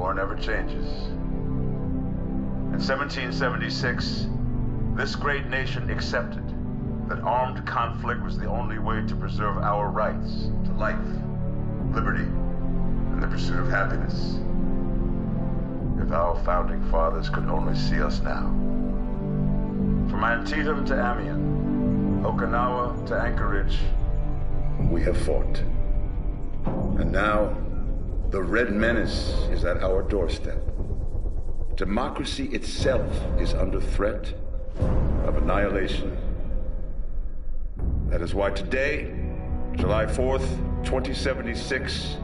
war never changes. In 1776, this great nation accepted that armed conflict was the only way to preserve our rights to life, liberty, and the pursuit of happiness. If our founding fathers could only see us now. From Antietam to Amiens, Okinawa to Anchorage, we have fought. And now, the Red Menace is at our doorstep. Democracy itself is under threat of annihilation. That is why today, July 4th, 2076,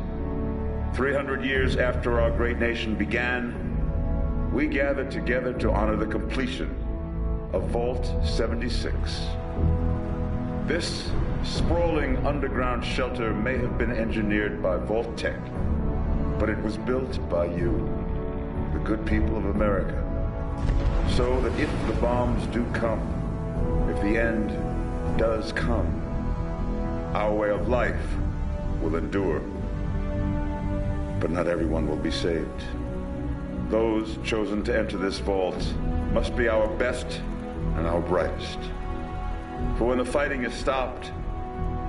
300 years after our great nation began, we gathered together to honor the completion of Vault 76. This sprawling underground shelter may have been engineered by Vault Tech, but it was built by you, the good people of America, so that if the bombs do come, if the end does come, our way of life will endure. But not everyone will be saved. Those chosen to enter this vault must be our best and our brightest. For when the fighting is stopped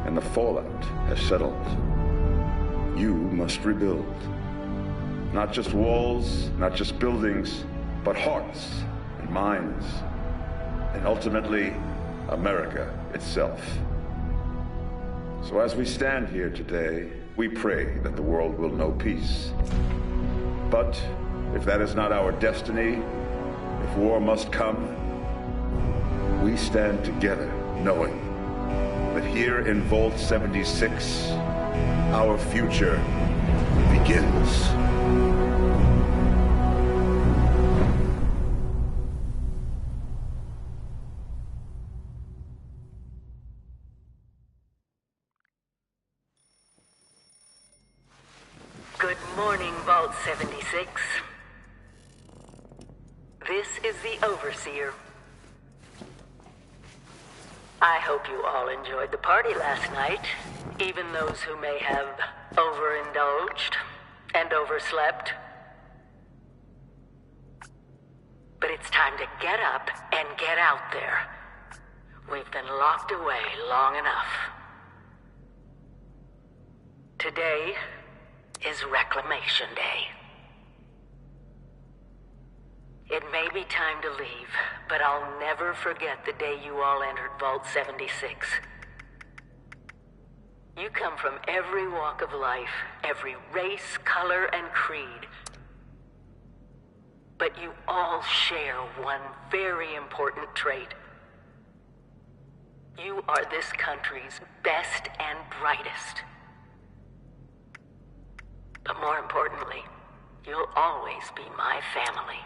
and the fallout has settled, you must rebuild. Not just walls, not just buildings, but hearts and minds, and ultimately, America itself. So as we stand here today, we pray that the world will know peace. But if that is not our destiny, if war must come, we stand together knowing that here in Vault 76, our future begins. Good morning, Vault 76. This is the Overseer. I hope you all enjoyed the party last night, even those who may have overindulged and overslept. But it's time to get up and get out there. We've been locked away long enough. Today is Reclamation Day. It may be time to leave, but I'll never forget the day you all entered Vault 76. You come from every walk of life, every race, color, and creed. But you all share one very important trait. You are this country's best and brightest. But more importantly, you'll always be my family.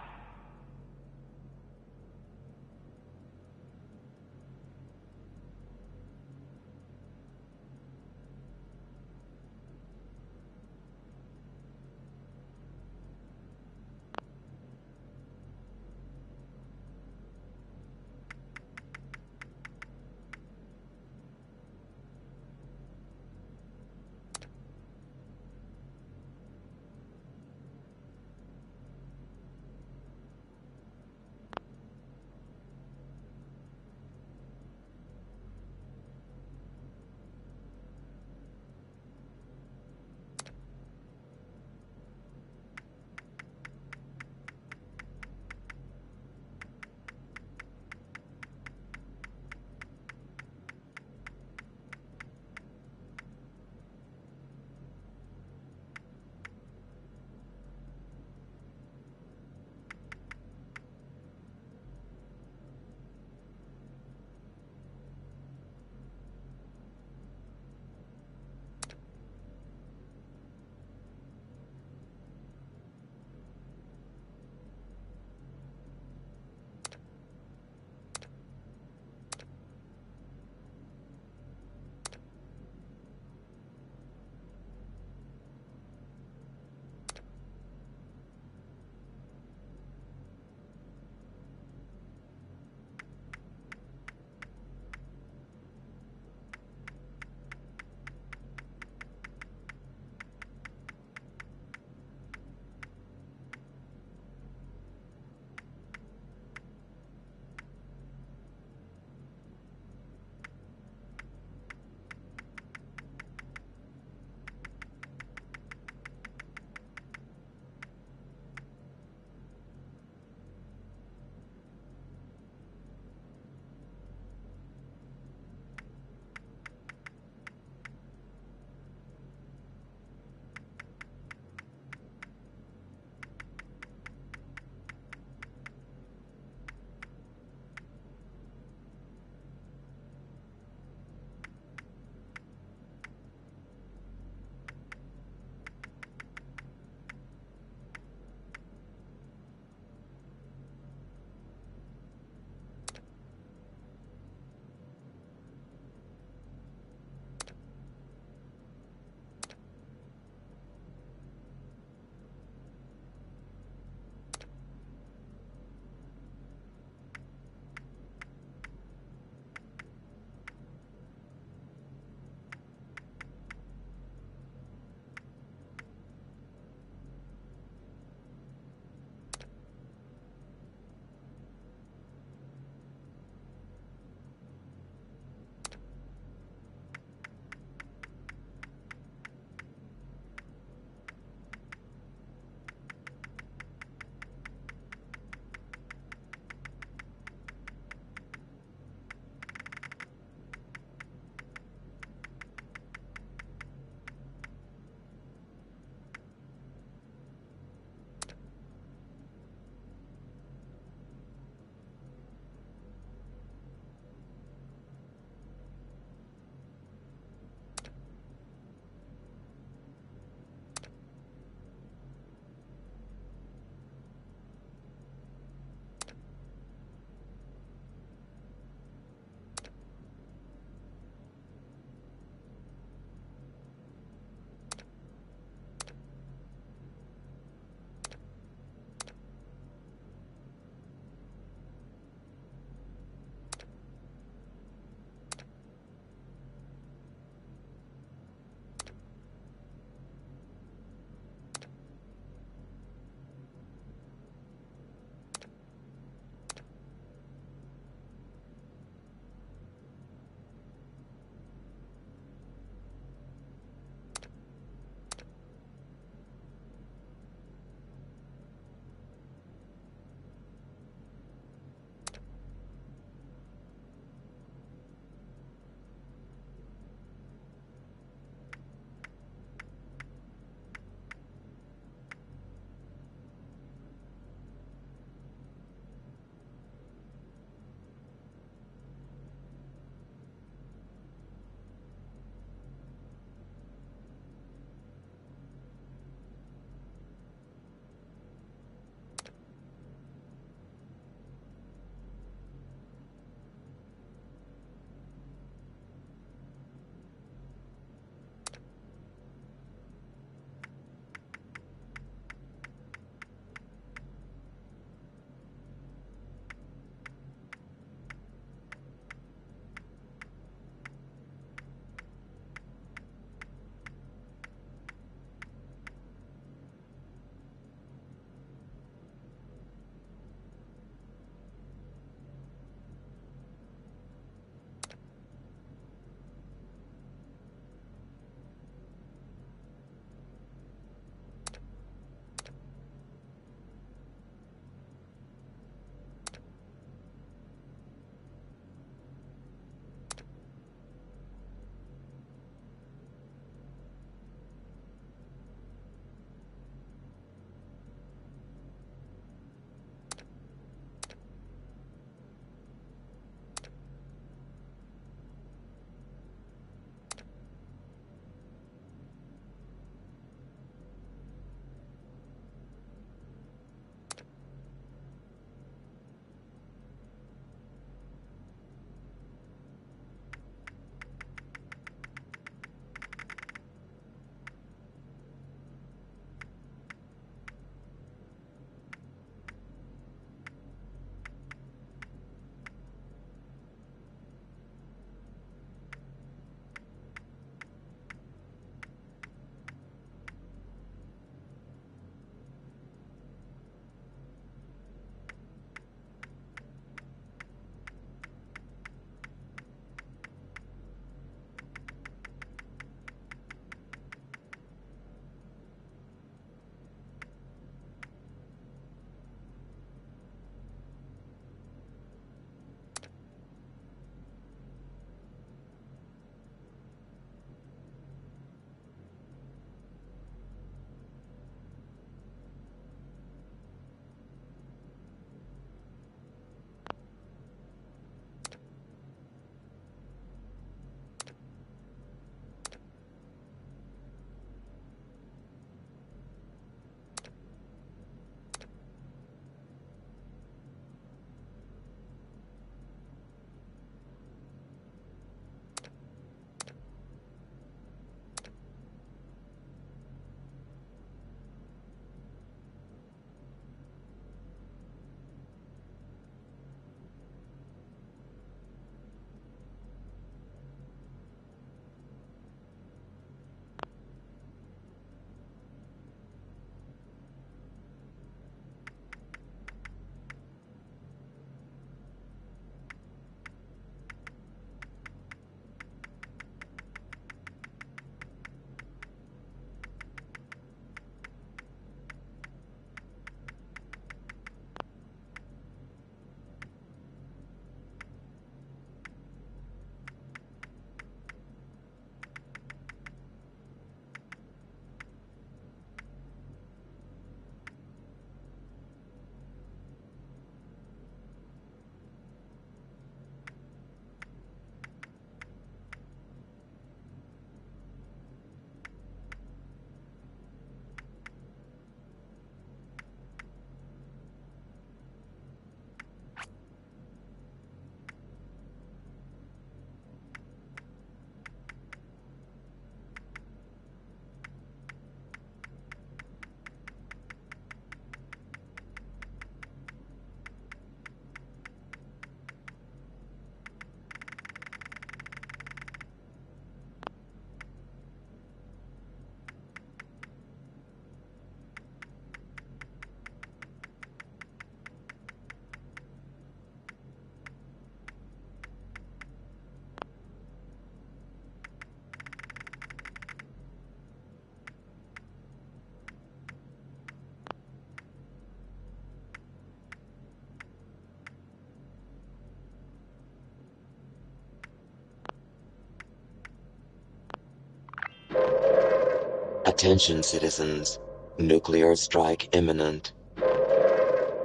Attention citizens. Nuclear strike imminent.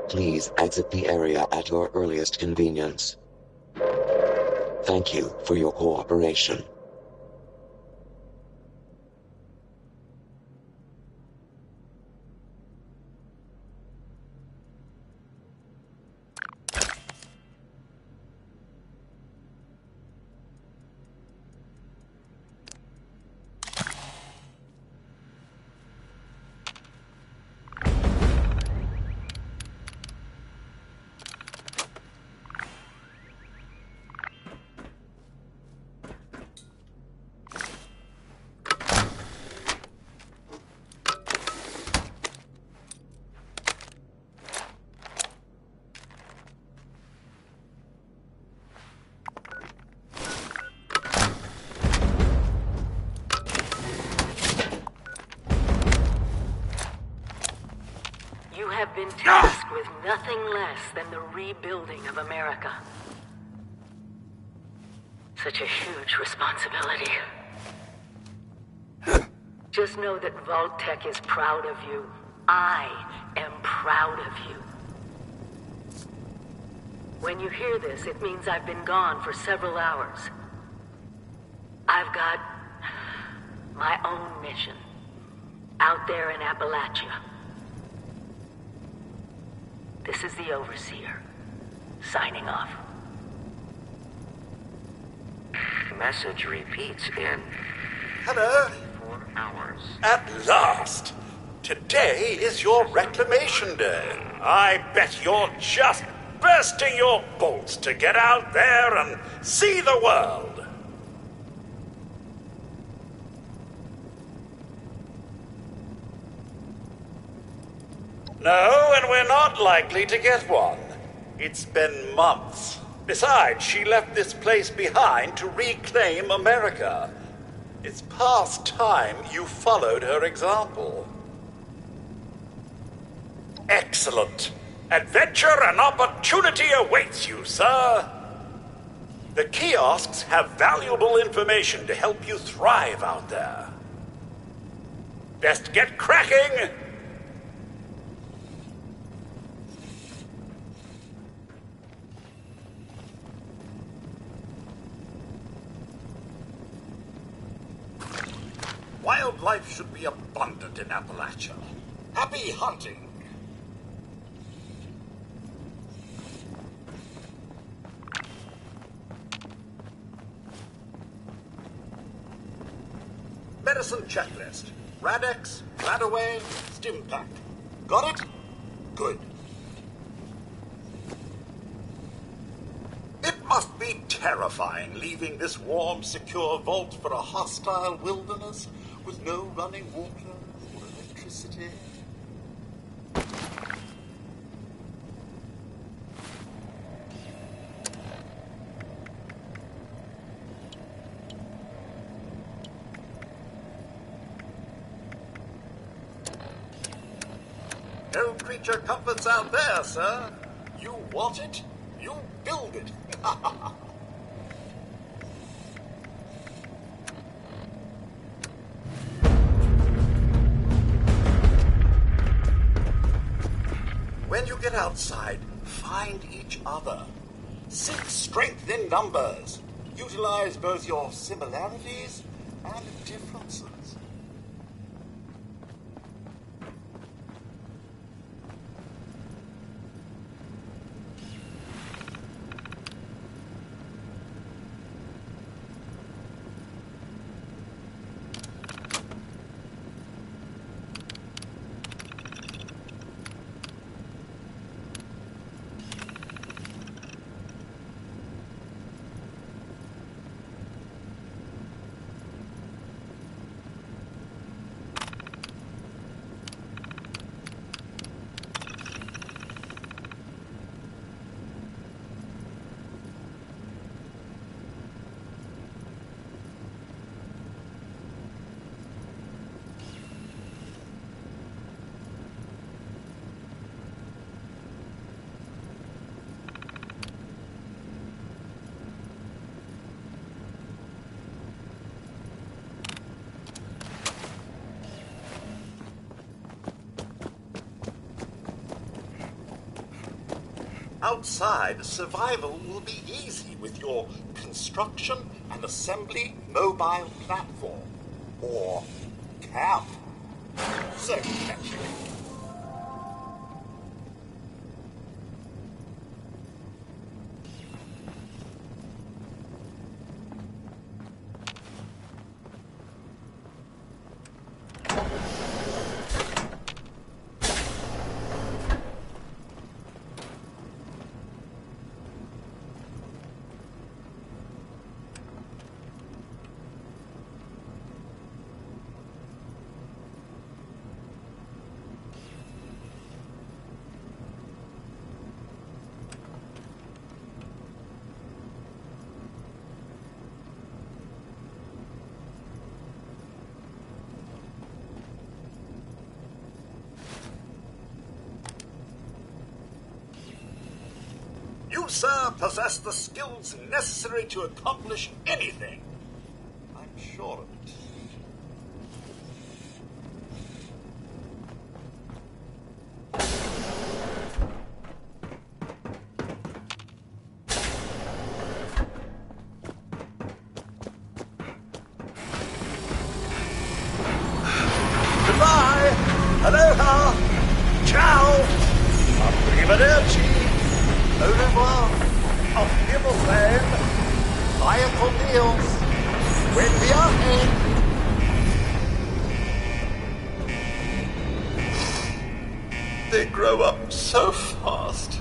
Please exit the area at your earliest convenience. Thank you for your cooperation. You have been tasked with nothing less than the rebuilding of America. Such a huge responsibility. Just know that Vault-Tec is proud of you. I am proud of you. When you hear this, it means I've been gone for several hours. I've got my own mission out there in Appalachia. This is the Overseer, signing off. Message repeats in Hello? 4 hours. At last! Today is your reclamation day. I bet you're just bursting your bolts to get out there and see the world. No, and we're not likely to get one. It's been months. Besides, she left this place behind to reclaim America. It's past time you followed her example. Excellent. Adventure and opportunity awaits you, sir. The kiosks have valuable information to help you thrive out there. Best get cracking! Wildlife should be abundant in Appalachia. Happy hunting! Medicine checklist. Radex, Radaway, Stimpack. Got it? Good. It must be terrifying leaving this warm, secure vault for a hostile wilderness with no running water or electricity. No creature comforts out there, sir. You want it, you build it. When you get outside, find each other. Seek strength in numbers. Utilize both your similarities and differences. Outside, survival will be easy with your construction and assembly mobile platform. Or camp. So catchy. You, sir, possess the skills necessary to accomplish anything. I'm sure of it. Goodbye! Aloha! Ciao! Arrivederci! Au revoir! Auf Wiedersehen! Fire for meals! When we are in! They grow up so fast.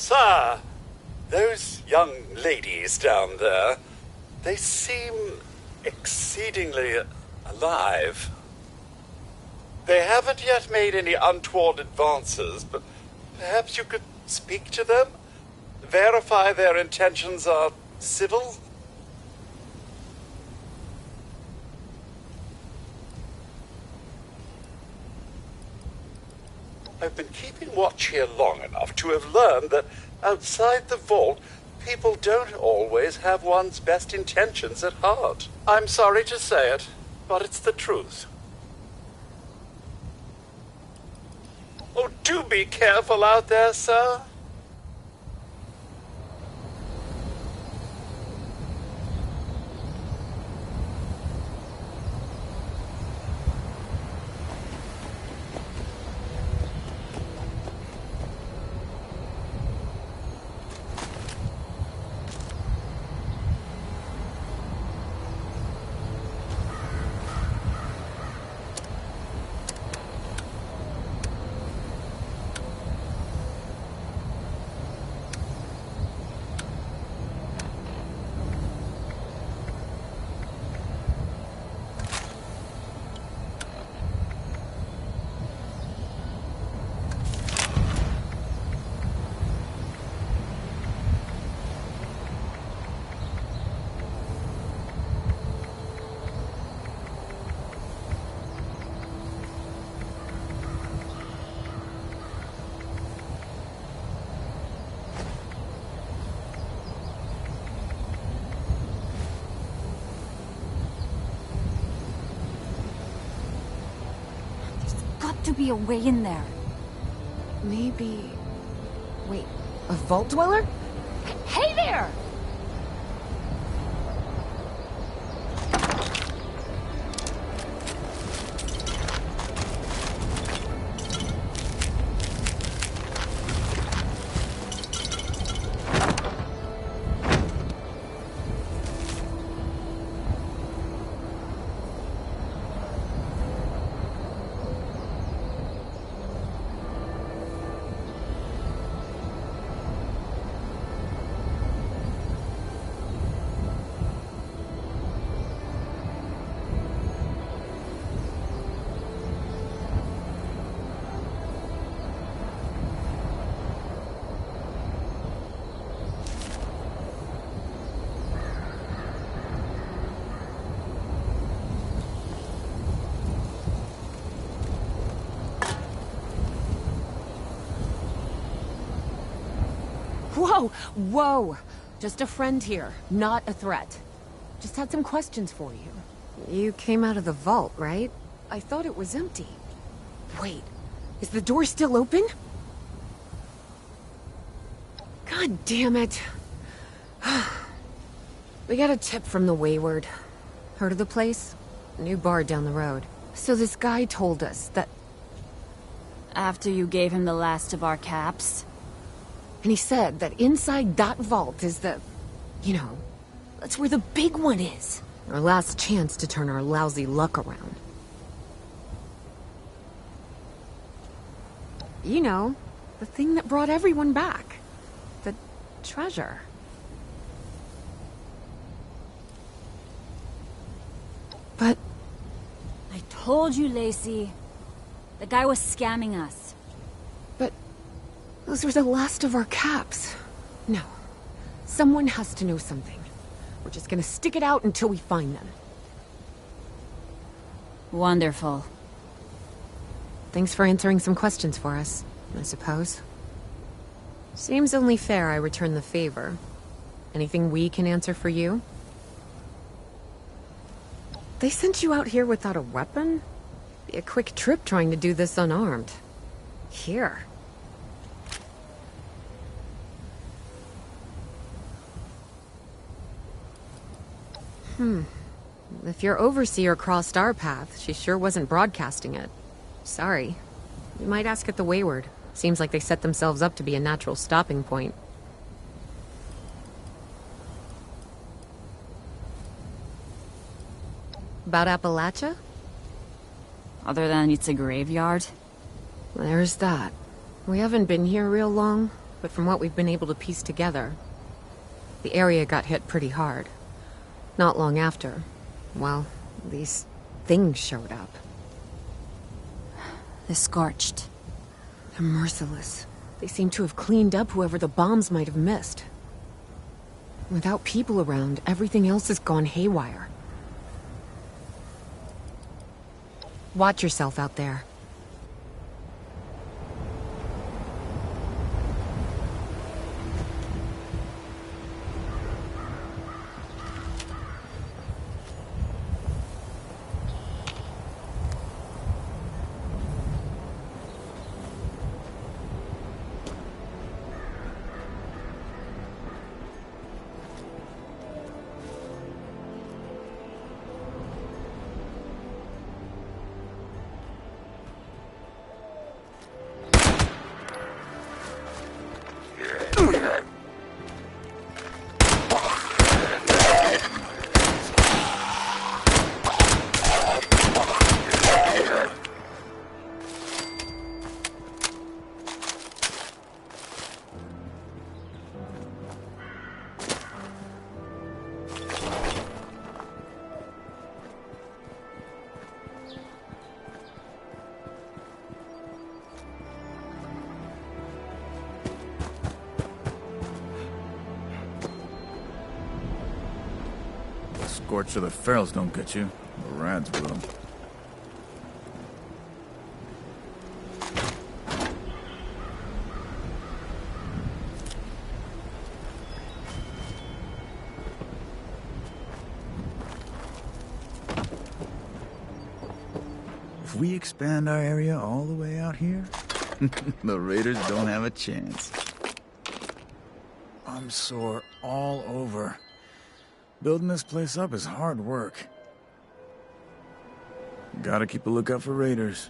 Sir, those young ladies down there, they seem exceedingly alive. They haven't yet made any untoward advances, but perhaps you could speak to them? Verify their intentions are civil? I've been keeping watch here long enough to have learned that outside the vault, people don't always have one's best intentions at heart. I'm sorry to say it, but it's the truth. Oh, do be careful out there, sir. To be a way in there. Maybe... Wait, a vault dweller? Hey there! Whoa! Whoa! Just a friend here, not a threat. Just had some questions for you. You came out of the vault, right? I thought it was empty. Wait, is the door still open? God damn it. We got a tip from the Wayward. Heard of the place? New bar down the road. So this guy told us that... After you gave him the last of our caps? And he said that inside that vault is the... You know, that's where the big one is. Our last chance to turn our lousy luck around. You know, the thing that brought everyone back. The treasure. But... I told you, Lacey. The guy was scamming us. But... those were the last of our caps. No. Someone has to know something. We're just gonna stick it out until we find them. Wonderful. Thanks for answering some questions for us, I suppose. Seems only fair I return the favor. Anything we can answer for you? They sent you out here without a weapon? Be a quick trip trying to do this unarmed. Here. If your overseer crossed our path, she sure wasn't broadcasting it. Sorry. You might ask at the Wayward. Seems like they set themselves up to be a natural stopping point. About Appalachia? Other than it's a graveyard? There's that. We haven't been here real long. but from what we've been able to piece together, the area got hit pretty hard. Not long after, well, these things showed up. The Scorched. They're merciless. They seem to have cleaned up whoever the bombs might have missed. Without people around, everything else has gone haywire. Watch yourself out there. Scorch of the ferals don't get you. The rads will. If we expand our area all the way out here, the Raiders don't have a chance. I'm sore all over. Building this place up is hard work. Gotta keep a lookout for raiders.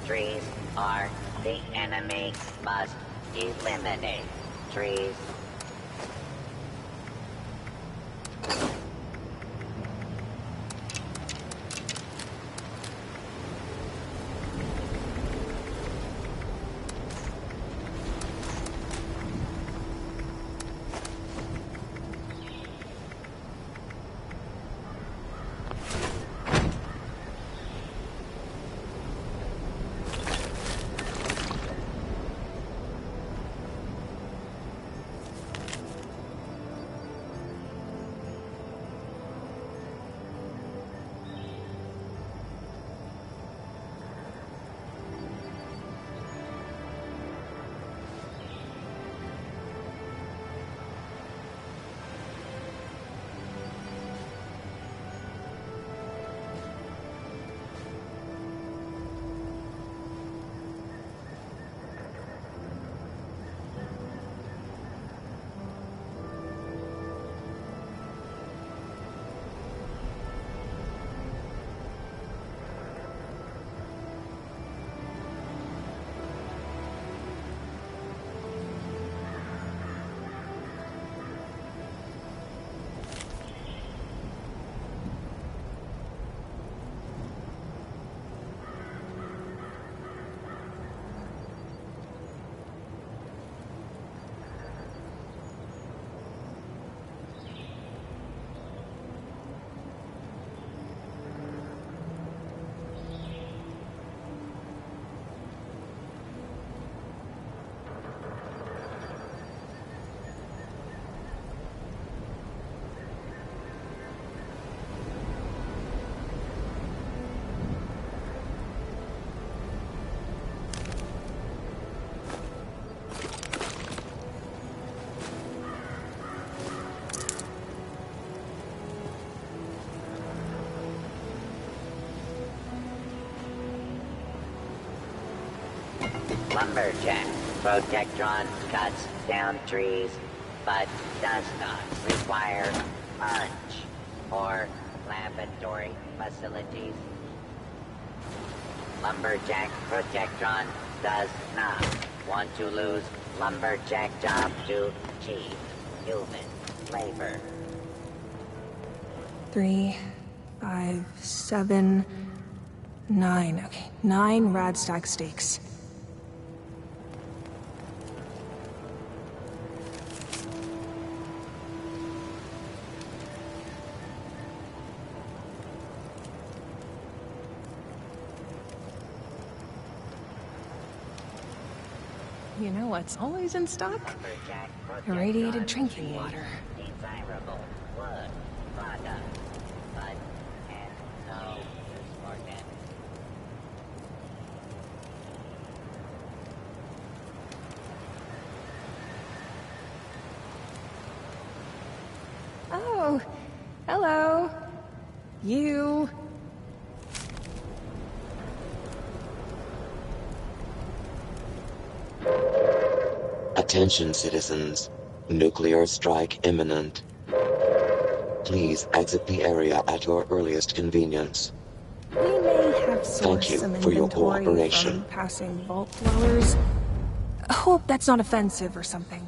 Trees are the enemy. Must eliminate trees. Lumberjack. Protectron cuts down trees, but does not require punch or laboratory facilities. Lumberjack Protectron does not want to lose Lumberjack job to cheap human labor. 3, 5, 7, 9. Okay, 9 Radstack steaks. You know what's always in stock? Irradiated drinking water. Desirable wood product, but has no use for them. Oh, hello. You. Attention citizens. Nuclear strike imminent. Please exit the area at your earliest convenience. We may have Thank you sourced some for your inventory cooperation. from passing vault dwellers. I hope that's not offensive or something.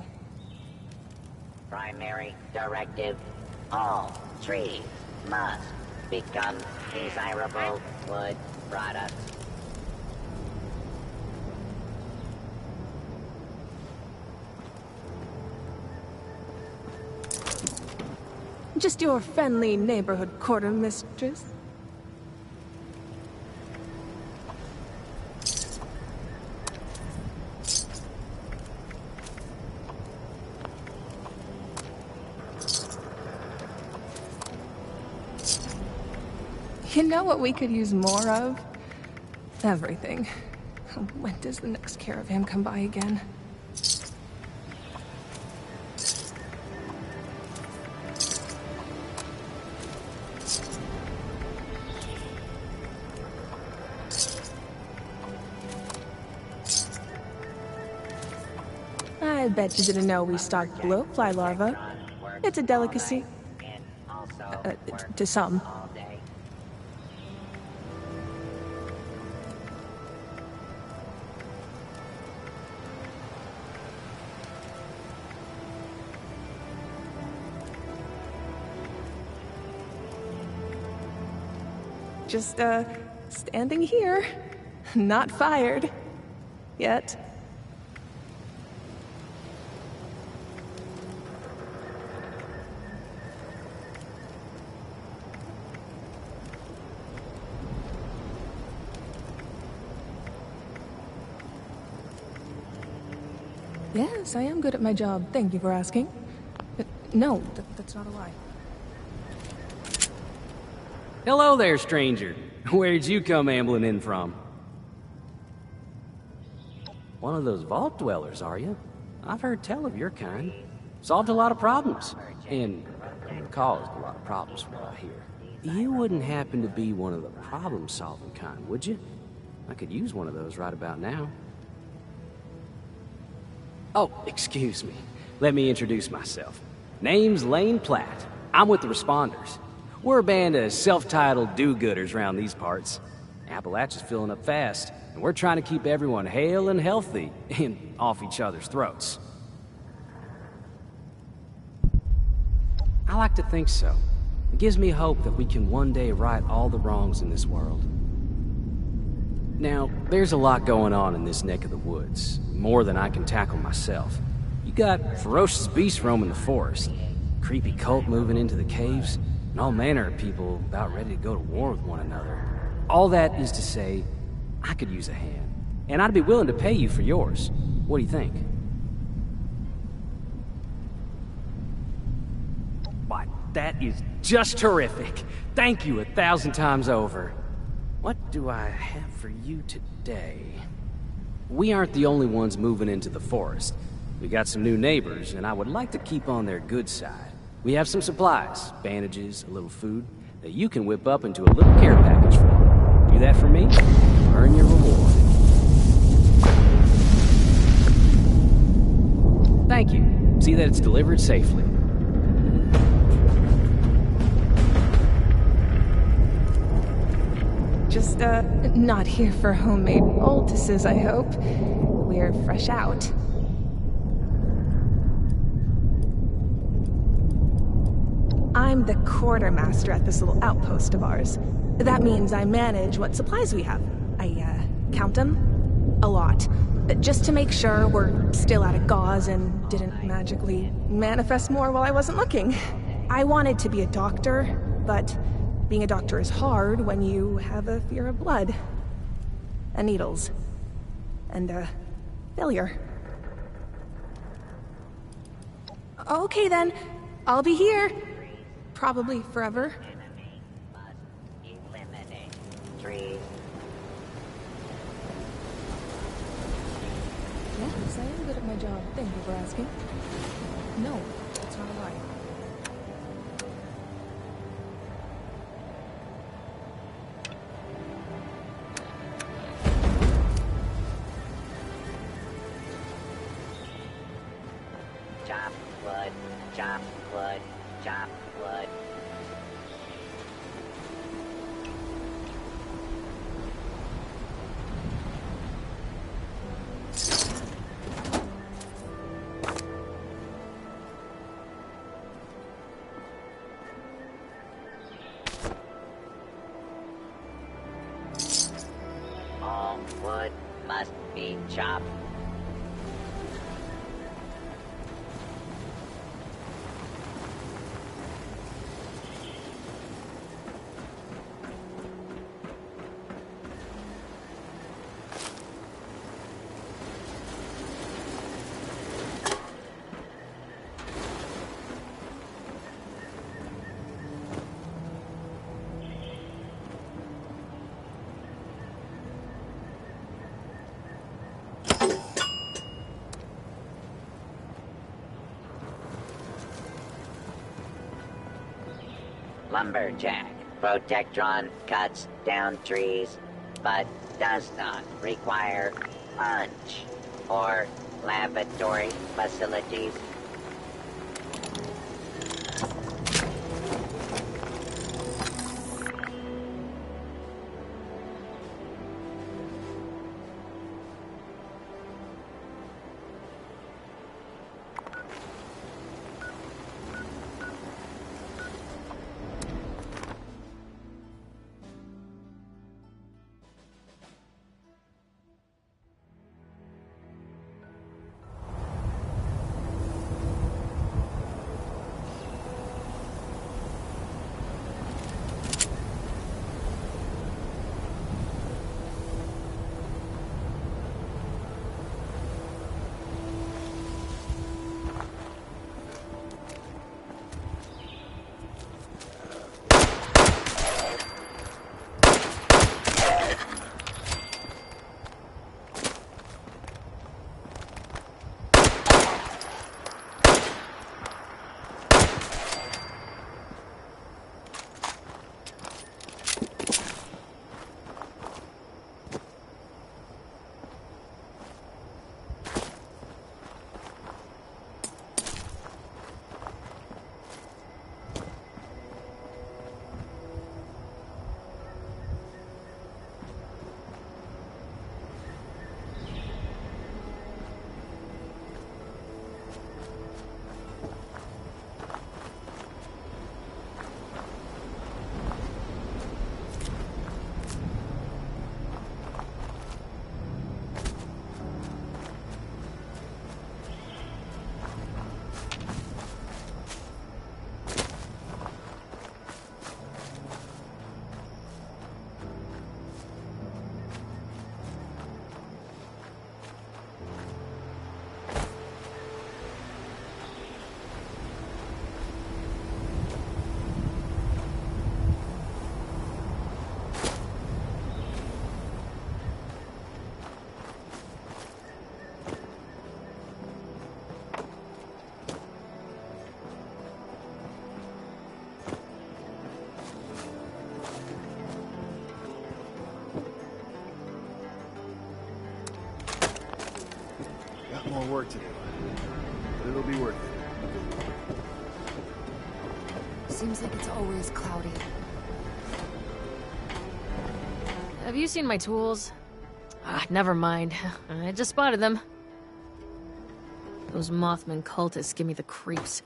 Primary directive: all trees must become desirable wood products. Just your friendly neighborhood quartermistress. You know what we could use more of? Everything. When does the next caravan come by again? I bet you didn't know we stocked blowfly larvae. It's a delicacy. To some. Just, standing here. Not fired. Yet. Yes, I am good at my job. Thank you for asking. But no, that's not a lie. Hello there, stranger. Where'd you come ambling in from? One of those vault dwellers, are you? I've heard tell of your kind. Solved a lot of problems. And caused a lot of problems from what I hear. You wouldn't happen to be one of the problem-solving kind, would you? I could use one of those right about now. Oh, excuse me. Let me introduce myself. Name's Lane Platt. I'm with the Responders. We're a band of self-titled do-gooders around these parts. Appalachia's filling up fast, and we're trying to keep everyone hale and healthy and off each other's throats. I like to think so. It gives me hope that we can one day right all the wrongs in this world. Now, there's a lot going on in this neck of the woods, more than I can tackle myself. You got ferocious beasts roaming the forest, creepy cult moving into the caves, and all manner of people about ready to go to war with one another. All that is to say, I could use a hand, and I'd be willing to pay you for yours. What do you think? Why, that is just terrific. Thank you 1,000 times over. What do I have for you today? We aren't the only ones moving into the forest. We got some new neighbors, and I would like to keep on their good side. We have some supplies, bandages, a little food, that you can whip up into a little care package for them. Do that for me, earn your reward. Thank you. See that it's delivered safely. Just, not here for homemade poultices, I hope. We're fresh out. I'm the quartermaster at this little outpost of ours. That means I manage what supplies we have. I, count them. A lot. Just to make sure we're still out of gauze and didn't magically manifest more while I wasn't looking. I wanted to be a doctor, but being a doctor is hard when you have a fear of blood. And needles. And, failure. Okay then, I'll be here. Probably forever. Eliminate trees. Yes, I am good at my job. Thank you for asking. No, that's not a lie. Chop wood, chop wood, chop wood. All wood must be chopped. Lumberjack. Protectron cuts down trees, but does not require punch or laboratory facilities. be worth it. Seems like it's always cloudy. Have you seen my tools? Ah, never mind. I just spotted them. Those Mothman cultists give me the creeps.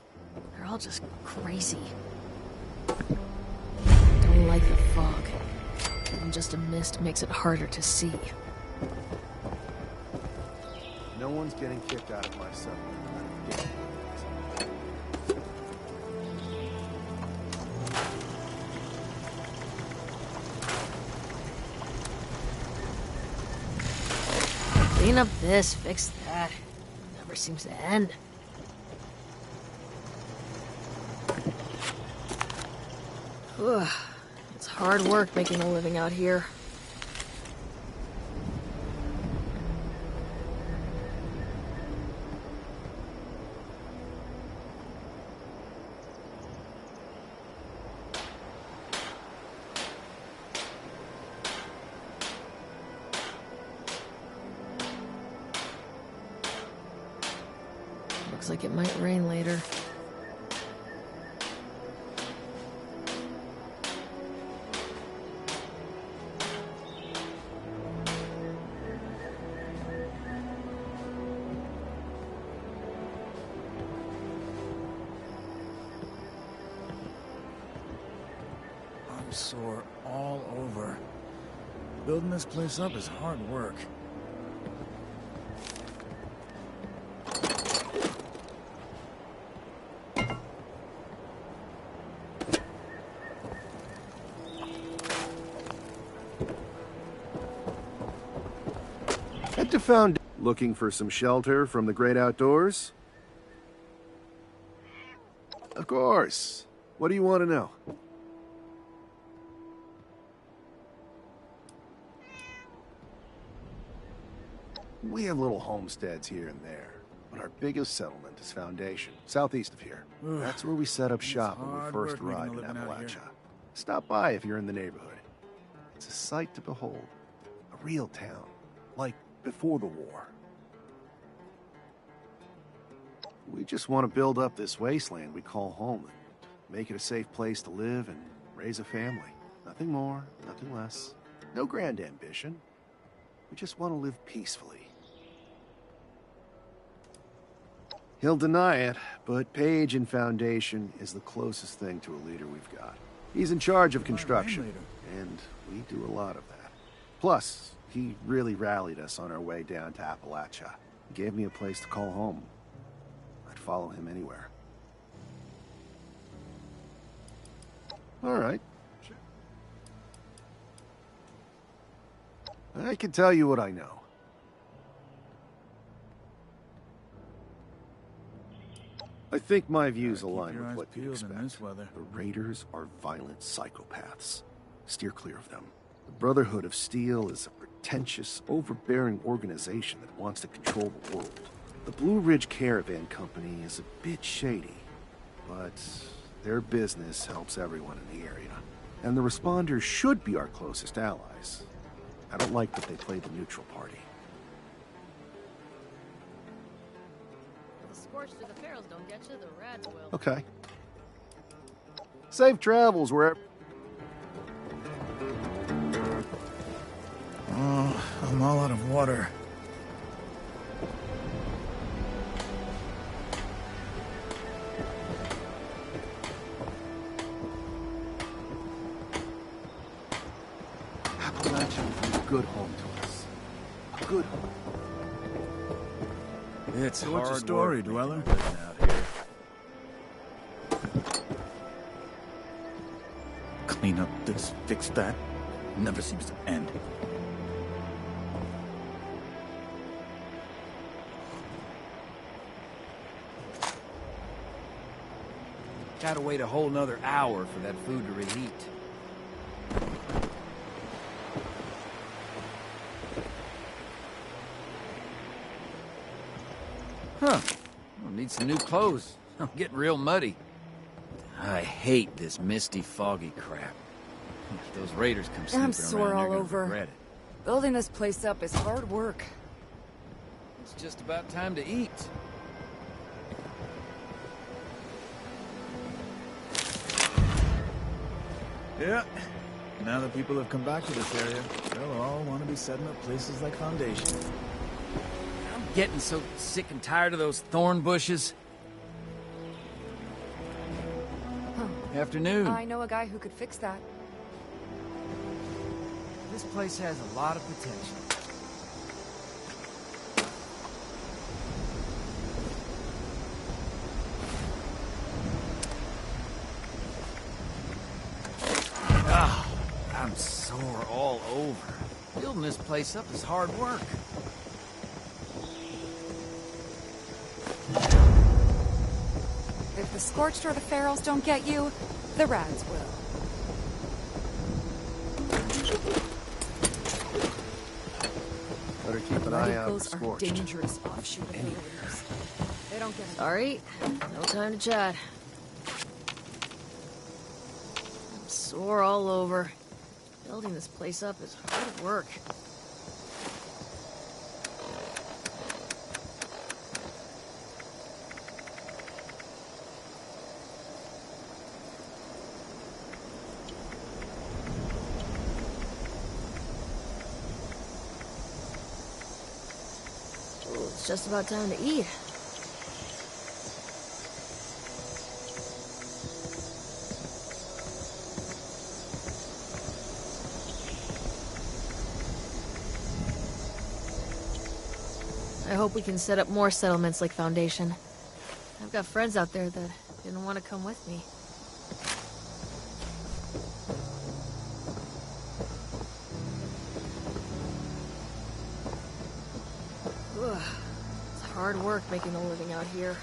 They're all just crazy. Don't like the fog. And just a mist makes it harder to see. No one's getting kicked out of my cell. Clean up this, fix that. Never seems to end. Ugh. It's hard work making a living out here. Looks like it might rain later. I'm sore all over. Building this place up is hard work. Head to found. Looking for some shelter from the great outdoors? Of course. What do you want to know? We have little homesteads here and there, but our biggest settlement is Foundation, southeast of here. That's where we set up shop when we first arrived in Appalachia. Stop by if you're in the neighborhood. It's a sight to behold. A real town, like before the war. We just want to build up this wasteland we call home and make it a safe place to live and raise a family. Nothing more, nothing less. No grand ambition. We just want to live peacefully. He'll deny it, but Page and Foundation is the closest thing to a leader we've got. He's in charge of construction, and we do a lot of that. Plus, he really rallied us on our way down to Appalachia. He gave me a place to call home. I'd follow him anywhere. All right. I can tell you what I know. I think my views align with what you expect. The Raiders are violent psychopaths. Steer clear of them. The Brotherhood of Steel is a pretentious, overbearing organization that wants to control the world. The Blue Ridge Caravan Company is a bit shady, but their business helps everyone in the area. And the Responders should be our closest allies. I don't like that they play the neutral party. The scorched to the ferals don't get you, the rats will. Okay. Safe travels wherever... Oh, I'm all out of water. Appalachia is a good home to us. A good home. It's So hard what's your story, work Dweller? living out here. Clean up this, fix that. Never seems to end. Gotta wait a whole nother hour for that food to reheat. Huh. I'll need some new clothes. I'm getting real muddy. I hate this misty, foggy crap. If those raiders come snooping I'm sore around, all they're gonna over. regret it. Building this place up is hard work. It's just about time to eat. Yeah. Now that people have come back to this area, they'll all want to be setting up places like Foundation. I'm getting so sick and tired of those thorn bushes. Afternoon. I know a guy who could fix that. This place has a lot of potential. Ah, I'm sore all over. Building this place up is hard work. If the Scorched or the Ferals don't get you, the Rads will. Better keep an eye out for Radicals are Scorched. dangerous offshoot of the Raiders. They don't get it. Sorry, no time to chat. I'm sore all over. Building this place up is hard work. Well, it's just about time to eat. I hope we can set up more settlements like Foundation. I've got friends out there that didn't want to come with me. Ugh. It's hard work making a living out here.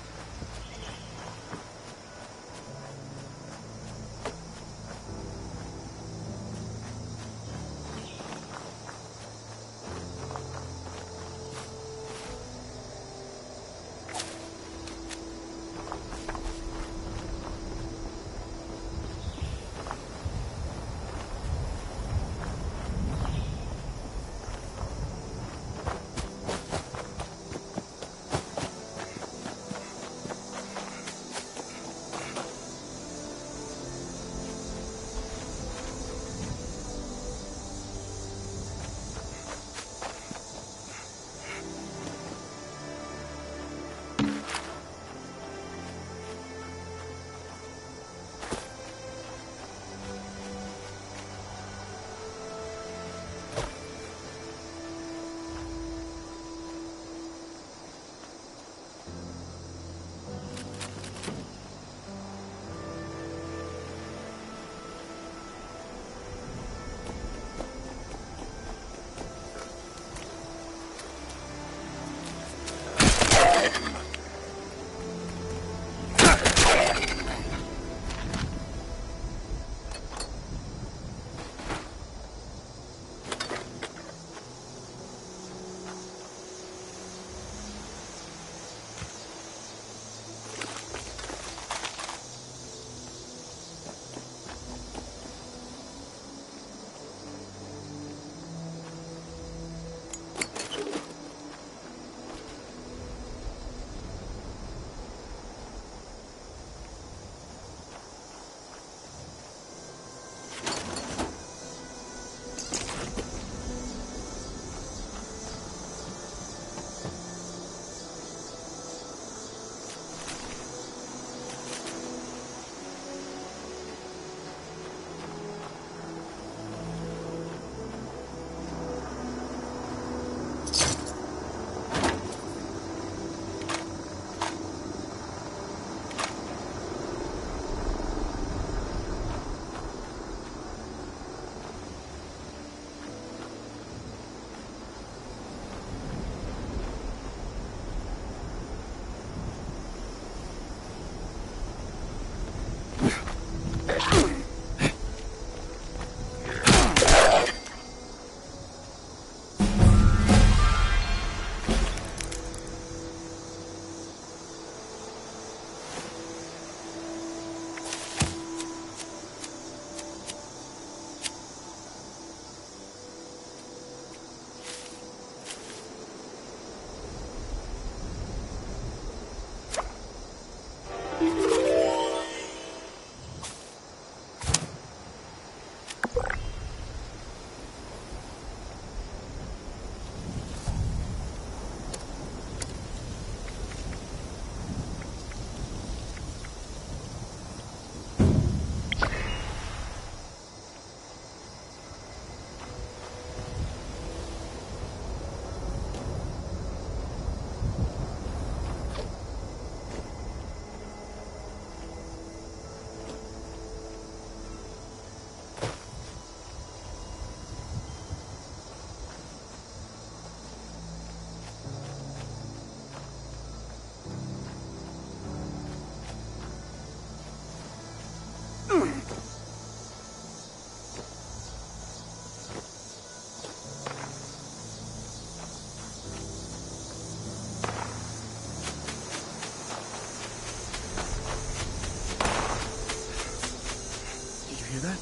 hear that?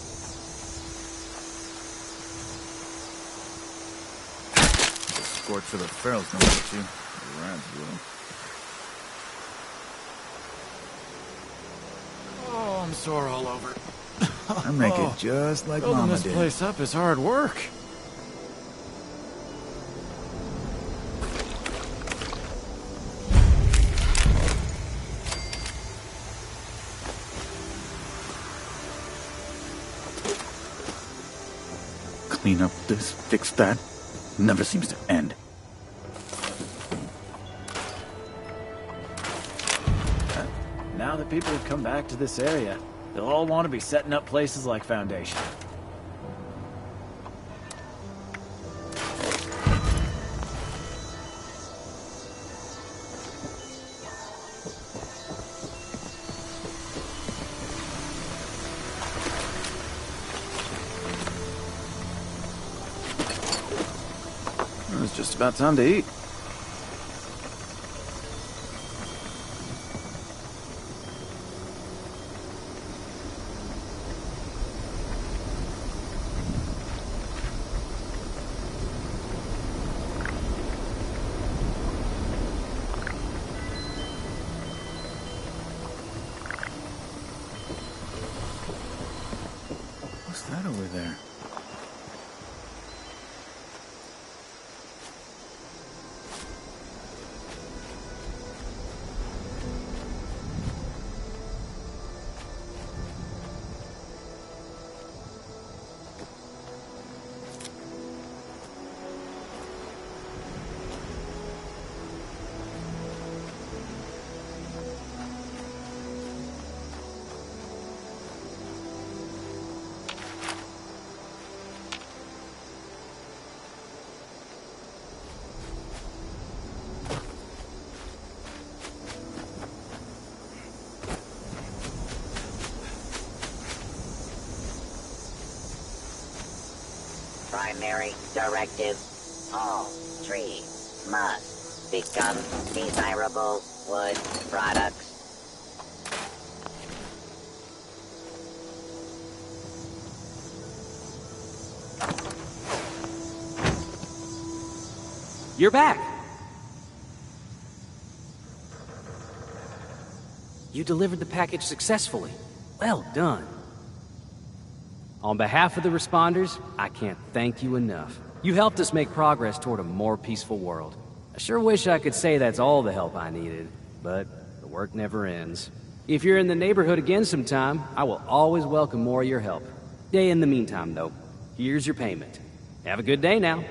The scorch for the ferals gonna get you. The rats will. Oh, I'm sore all over. I make it just like Building Mama this did. place up is hard work. Clean up this, fix that. Never seems to end. Now that people have come back to this area, they'll all want to be setting up places like Foundation. It's just about time to eat. What's that over there? Primary directive. All trees must become desirable wood products. You're back. You delivered the package successfully. Well done. On behalf of the responders, I can't thank you enough. You helped us make progress toward a more peaceful world. I sure wish I could say that's all the help I needed, but the work never ends. If you're in the neighborhood again sometime, I will always welcome more of your help. In the meantime, though, here's your payment. Have a good day now.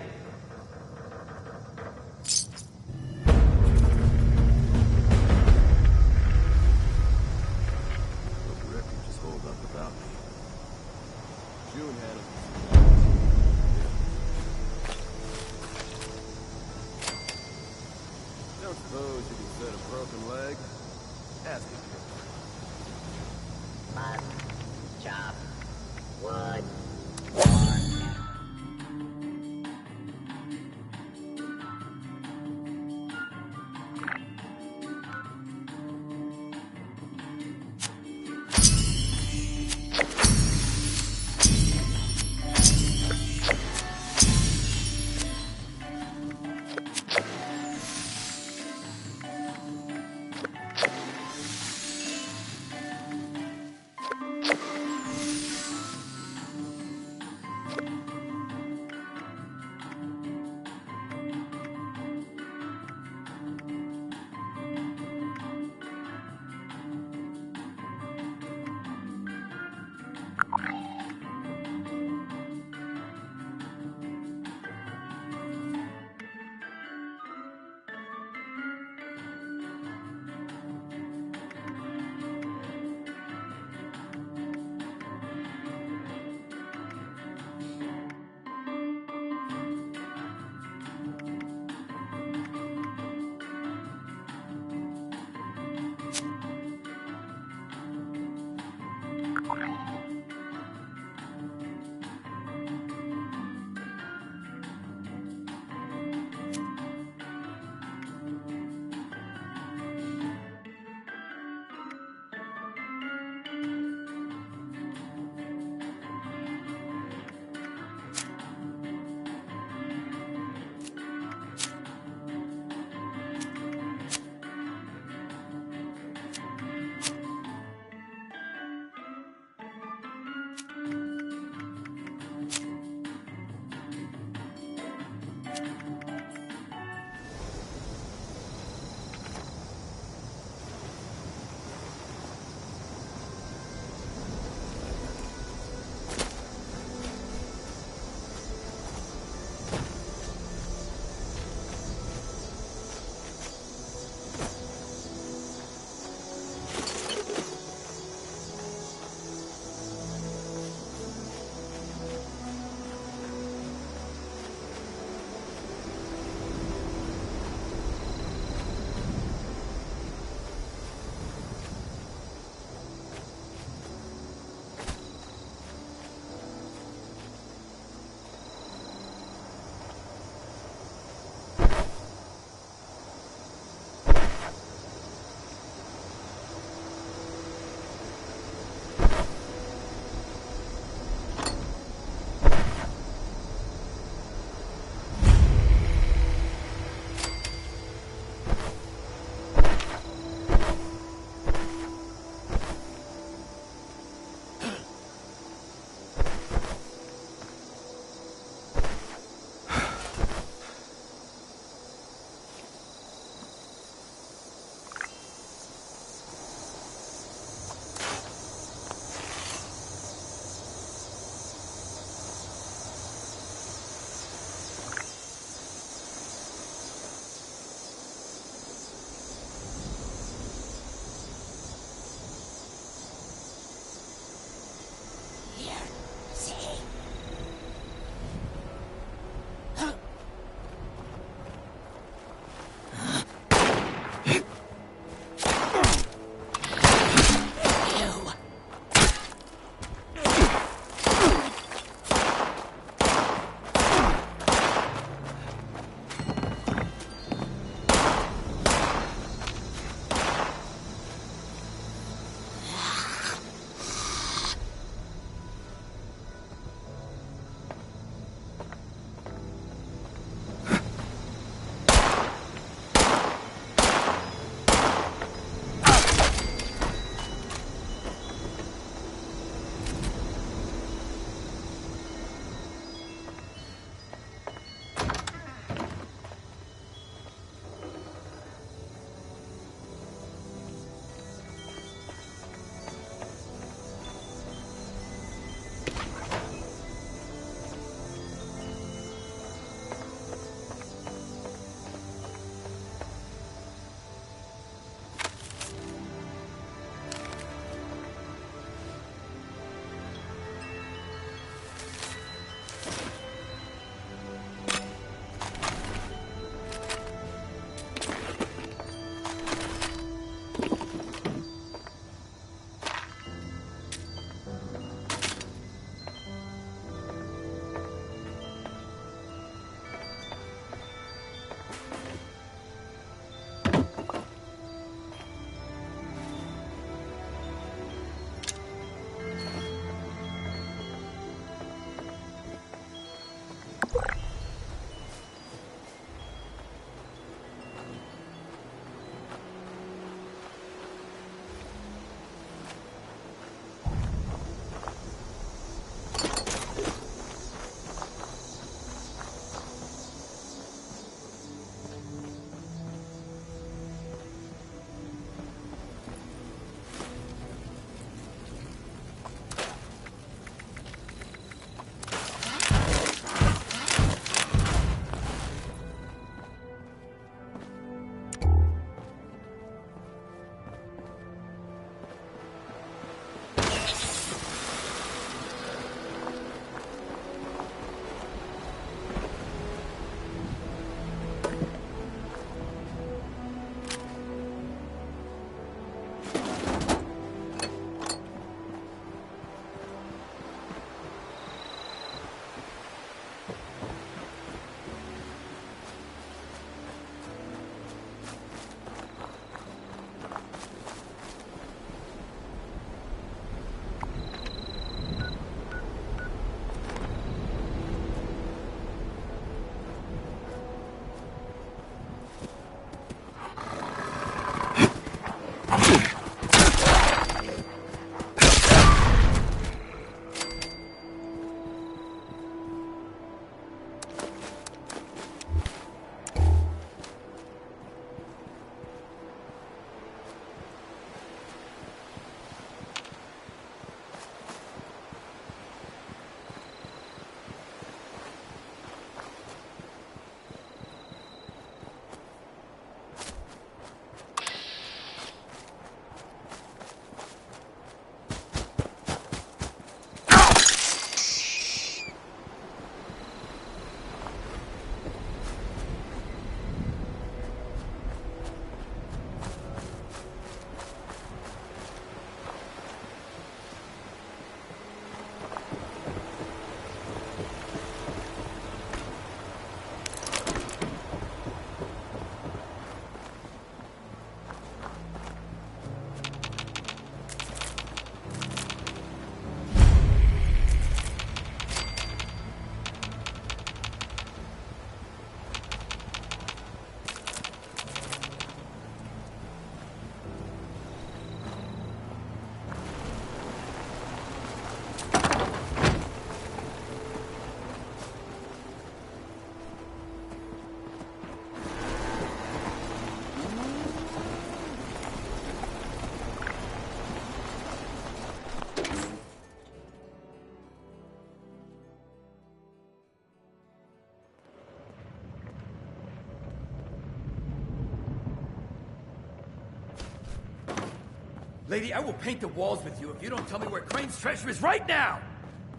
Lady, I will paint the walls with you if you don't tell me where Crane's treasure is right now!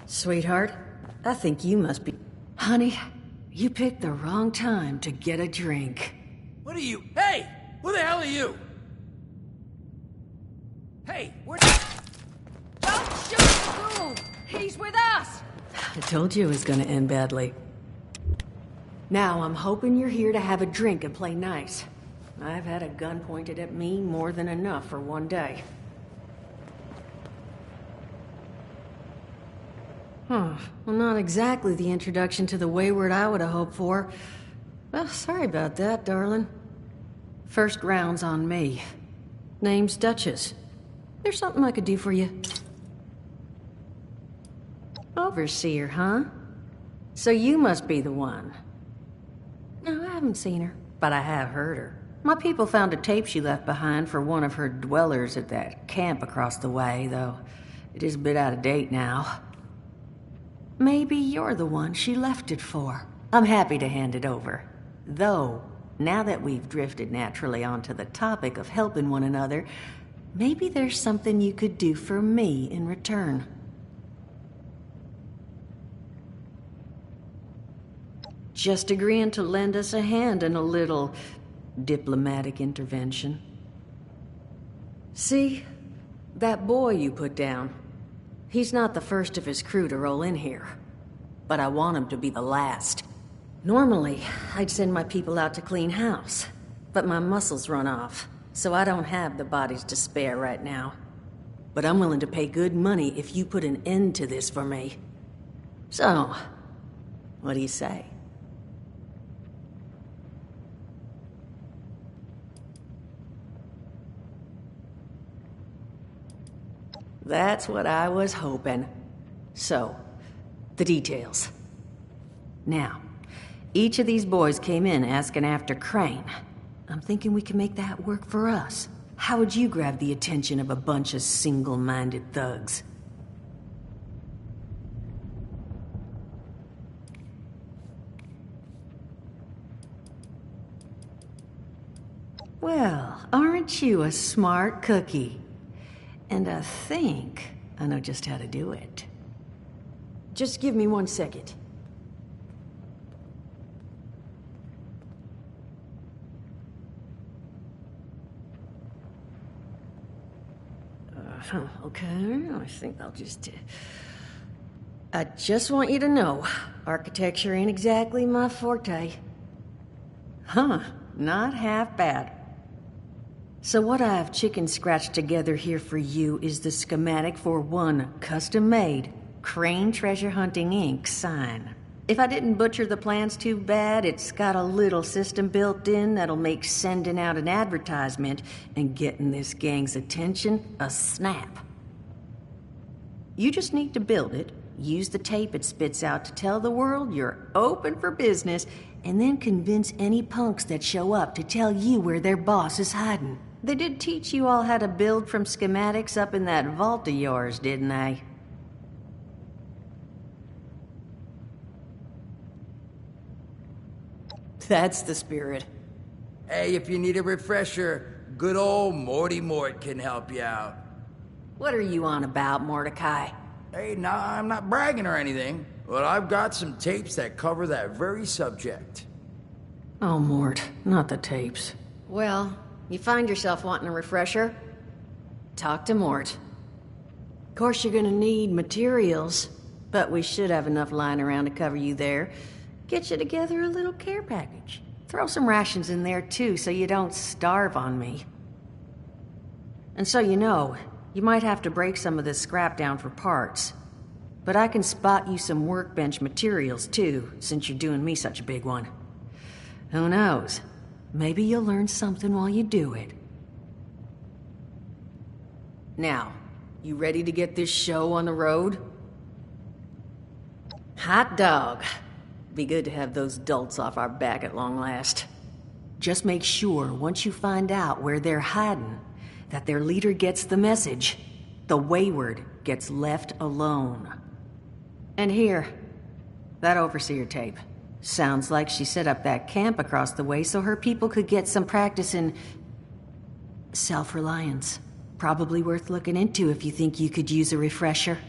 Sweetheart, I think you must be... Honey, you picked the wrong time to get a drink. What are you? Hey! Who the hell are you? Hey, where... Don't shoot the fool! He's with us! I told you it was gonna end badly. Now, I'm hoping you're here to have a drink and play nice. I've had a gun pointed at me more than enough for one day. Well, not exactly the introduction to the Wayward I would have hoped for. Well, sorry about that, darling. First round's on me. Name's Duchess. There's something I could do for you. Overseer, huh? So you must be the one. No, I haven't seen her, but I have heard her. My people found a tape she left behind for one of her dwellers at that camp across the way, though it is a bit out of date now. Maybe you're the one she left it for. I'm happy to hand it over. Though, now that we've drifted naturally onto the topic of helping one another, maybe there's something you could do for me in return. Just agreeing to lend us a hand in a little diplomatic intervention. See? That boy you put down. He's not the first of his crew to roll in here. But I want him to be the last. Normally, I'd send my people out to clean house. But my muscles run off, so I don't have the bodies to spare right now. But I'm willing to pay good money if you put an end to this for me. So, what do you say? That's what I was hoping. So, the details. Now, each of these boys came in asking after Crane. I'm thinking we can make that work for us. How would you grab the attention of a bunch of single-minded thugs? Well, aren't you a smart cookie? And I think I know just how to do it. Just give me 1 second. Okay, I think I'll just... I just want you to know, architecture ain't exactly my forte. Huh, not half bad. So what I've chicken scratched together here for you is the schematic for one custom-made Crane Treasure Hunting Inc. sign. If I didn't butcher the plans too bad, it's got a little system built in that'll make sending out an advertisement and getting this gang's attention a snap. You just need to build it, use the tape it spits out to tell the world you're open for business, and then convince any punks that show up to tell you where their boss is hiding. They did teach you all how to build from schematics up in that vault of yours, didn't they? That's the spirit. Hey, if you need a refresher, good old Morty Mort can help you out. What are you on about, Mordecai? Hey, nah, I'm not bragging or anything, but I've got some tapes that cover that very subject. Oh, Mort, not the tapes. Well, you find yourself wanting a refresher? Talk to Mort. Of course, you're gonna need materials, but we should have enough lying around to cover you there. Get you together a little care package. Throw some rations in there, too, so you don't starve on me. And so you know, you might have to break some of this scrap down for parts. But I can spot you some workbench materials, too, since you're doing me such a big one. Who knows? Maybe you'll learn something while you do it. Now, you ready to get this show on the road? Hot dog. Be good to have those dolts off our back at long last. Just make sure, once you find out where they're hiding, that their leader gets the message. The Wayward gets left alone. And here, that overseer tape. Sounds like she set up that camp across the way so her people could get some practice in self-reliance. Probably worth looking into if you think you could use a refresher.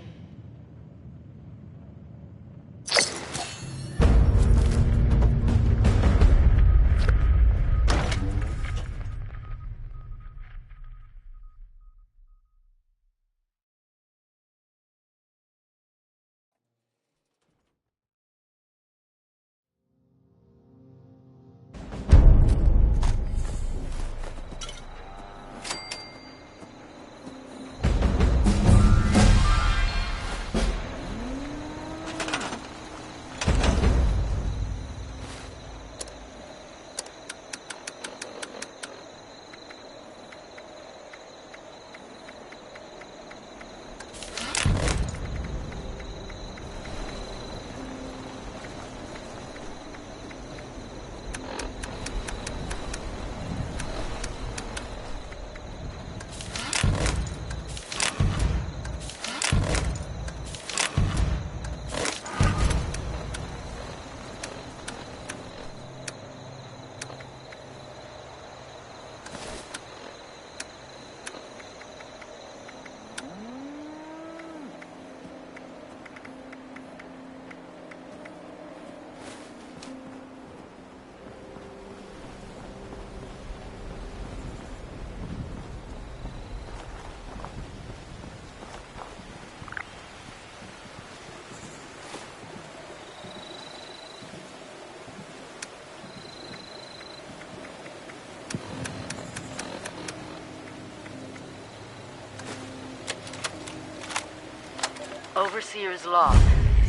Overseer's log,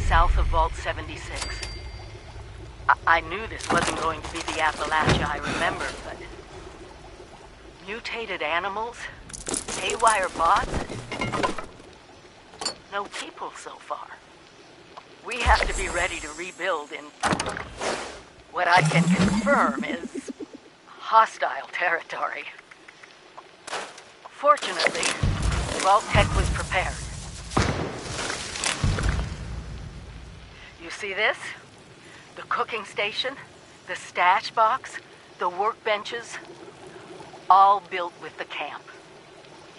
south of Vault 76. I knew this wasn't going to be the Appalachia I remembered, but... mutated animals? Haywire bots? No people so far. We have to be ready to rebuild in... what I can confirm is... hostile territory. Fortunately, Vault Tech was prepared. You see this? The cooking station, the stash box, the workbenches, all built with the camp.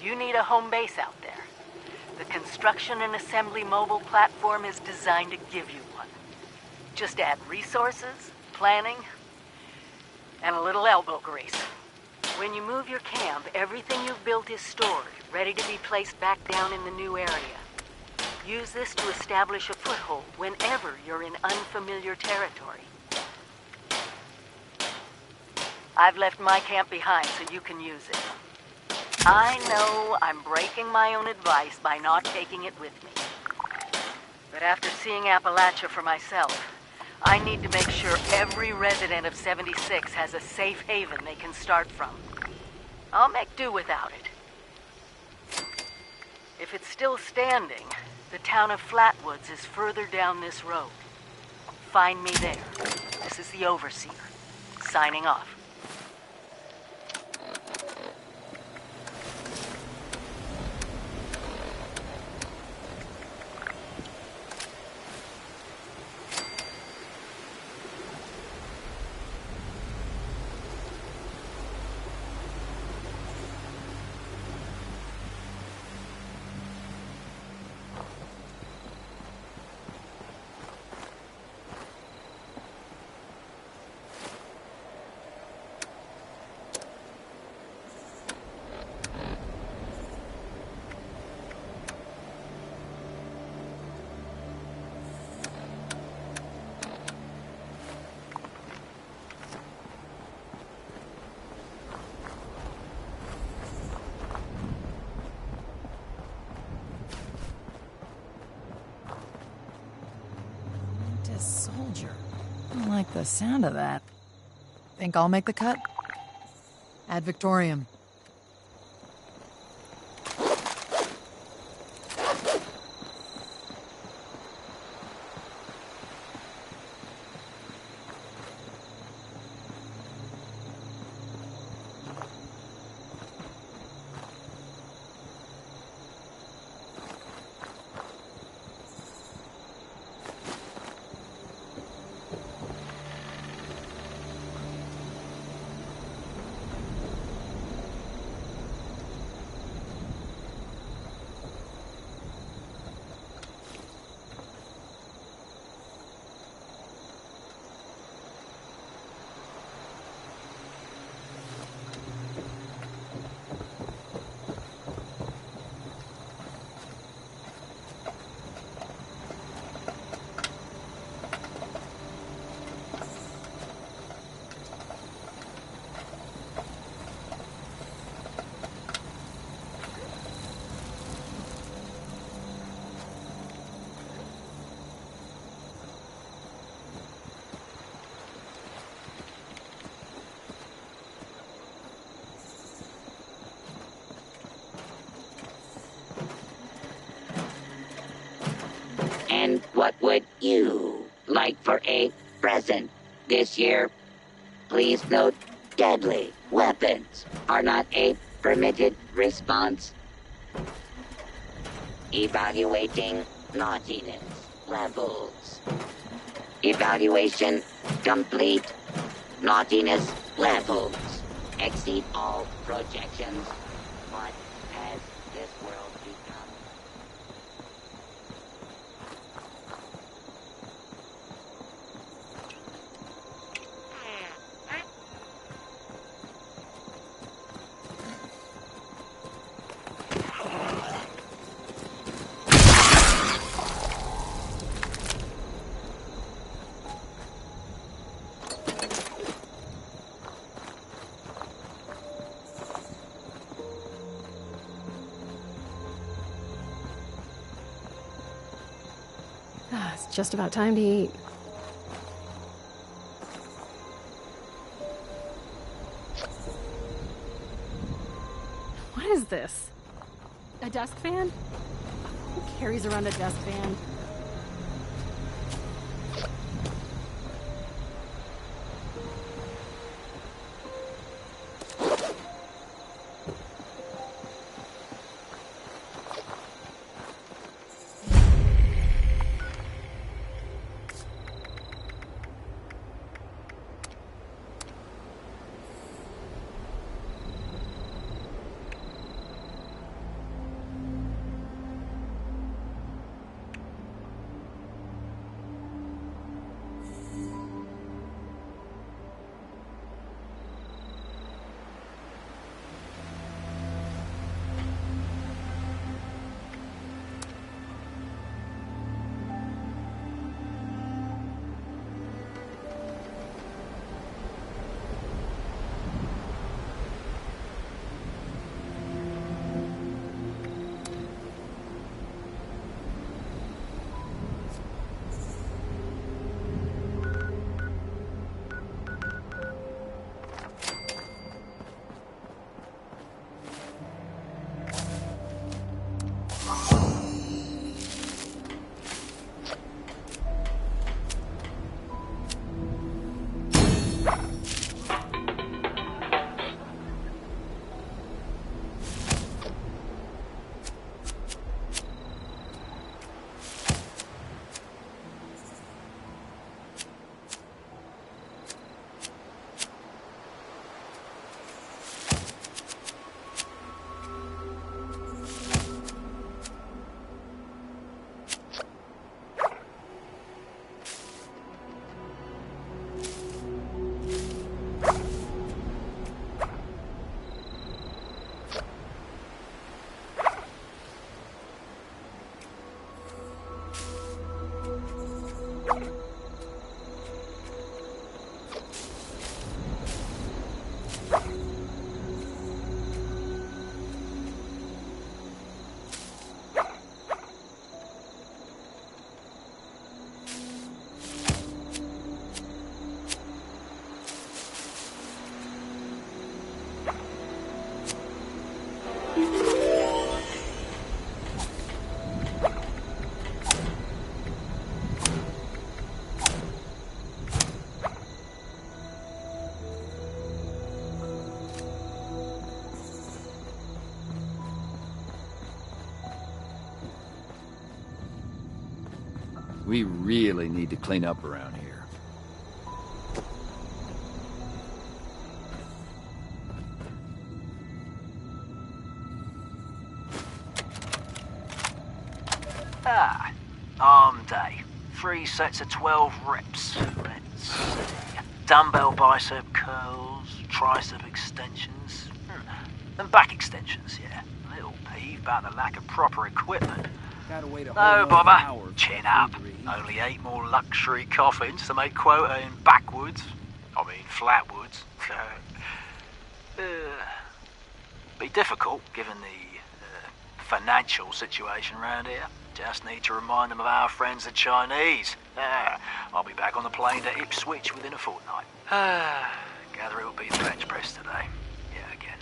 You need a home base out there. The construction and assembly mobile platform is designed to give you one. Just add resources, planning, and a little elbow grease. When you move your camp, everything you've built is stored, ready to be placed back down in the new area. Use this to establish a foothold whenever you're in unfamiliar territory. I've left my camp behind so you can use it. I know I'm breaking my own advice by not taking it with me. But after seeing Appalachia for myself, I need to make sure every resident of 76 has a safe haven they can start from. I'll make do without it. If it's still standing, the town of Flatwoods is further down this road. Find me there. This is the Overseer, signing off. Soldier. I like the sound of that. Think I'll make the cut? Ad Victoriam. what would you like for a present this year? Please note, deadly weapons are not a permitted response. Evaluating naughtiness levels. Evaluation complete. Naughtiness levels exceed all projections. What has this world become? It's just about time to eat. What is this? A desk fan? Who carries around a desk fan? We really need to clean up around here. Arm day. 3 sets of 12 reps. Let's see. Dumbbell bicep curls, tricep extensions, and back extensions, yeah. A little peeved about the lack of proper equipment. No bother. Chin up. Only 8 more luxury coffins to make quota in backwoods. I mean, flatwoods. Be difficult, given the financial situation around here. Just need to remind them of our friends the Chinese. I'll be back on the plane to Ipswich within a fortnight. Gather it'll be the bench press today. Yeah, again.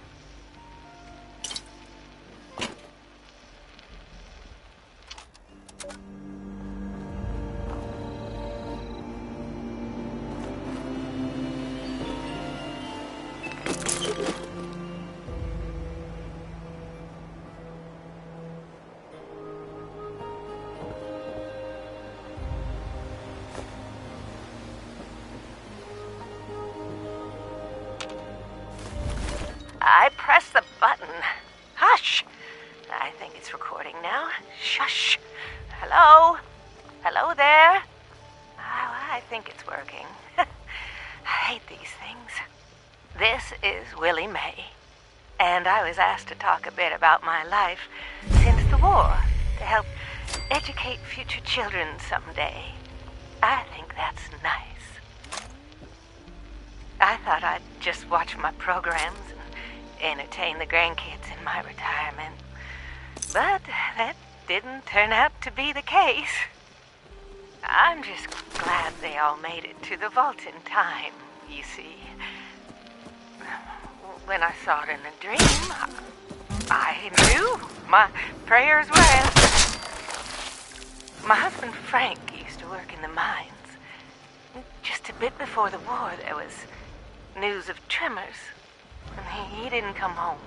Shush. Hello? Hello there? I think it's working. I hate these things. This is Willie Mae, and I was asked to talk a bit about my life since the war to help educate future children someday. I think that's nice. I thought I'd just watch my programs and entertain the grandkids in my retirement, but that didn't turn out to be the case. I'm just glad they all made it to the vault in time, you see. When I saw it in a dream, I knew my prayers were answered. My husband Frank used to work in the mines. Just a bit before the war, there was news of tremors, and he didn't come home.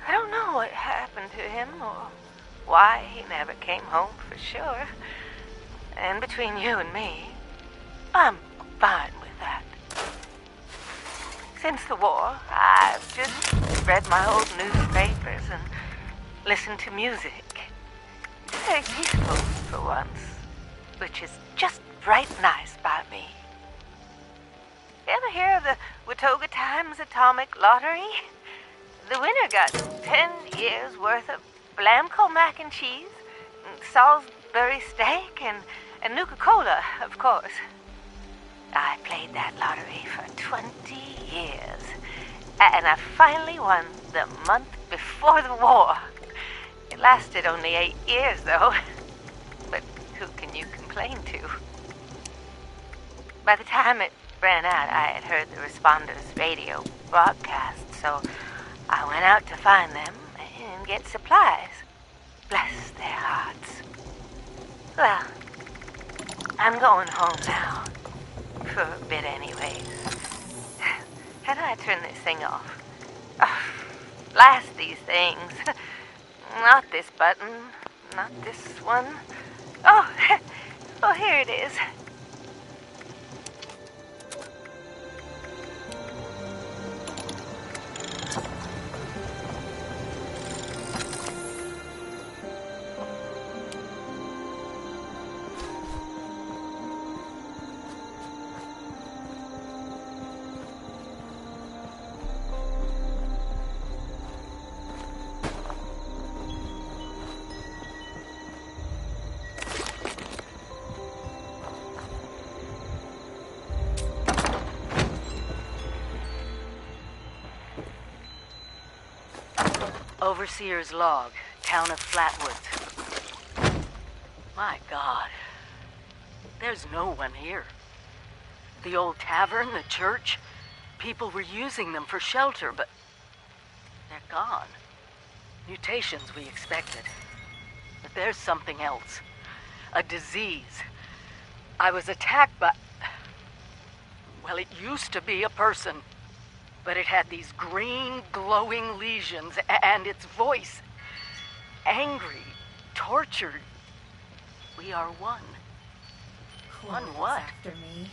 I don't know what happened to him or why he never came home for sure. And between you and me, I'm fine with that. Since the war, I've just read my old newspapers and listened to music. It's very peaceful for once, which is just right nice by me. Ever hear of the Watoga Times Atomic Lottery? The winner got 10 years worth of Blamco mac and cheese, Salisbury steak, and Nuka-Cola, of course. I played that lottery for 20 years, and I finally won the month before the war. It lasted only 8 years, though. But who can you complain to? By the time it ran out, I had heard the responders' radio broadcast, so I went out to find them and get supplies. Bless their hearts. Well, I'm going home now. For a bit anyways. How do I turn this thing off? Oh, blast these things. Not this button. Not this one. Oh, oh, here it is. Overseer's log, town of Flatwoods. My God, there's no one here. The old tavern, the church, people were using them for shelter, but they're gone. Mutations we expected. But there's something else. A disease. I was attacked by... Well, it used to be a person. But it had these green, glowing lesions, and its voice. Angry, tortured. We are one. One what? After me.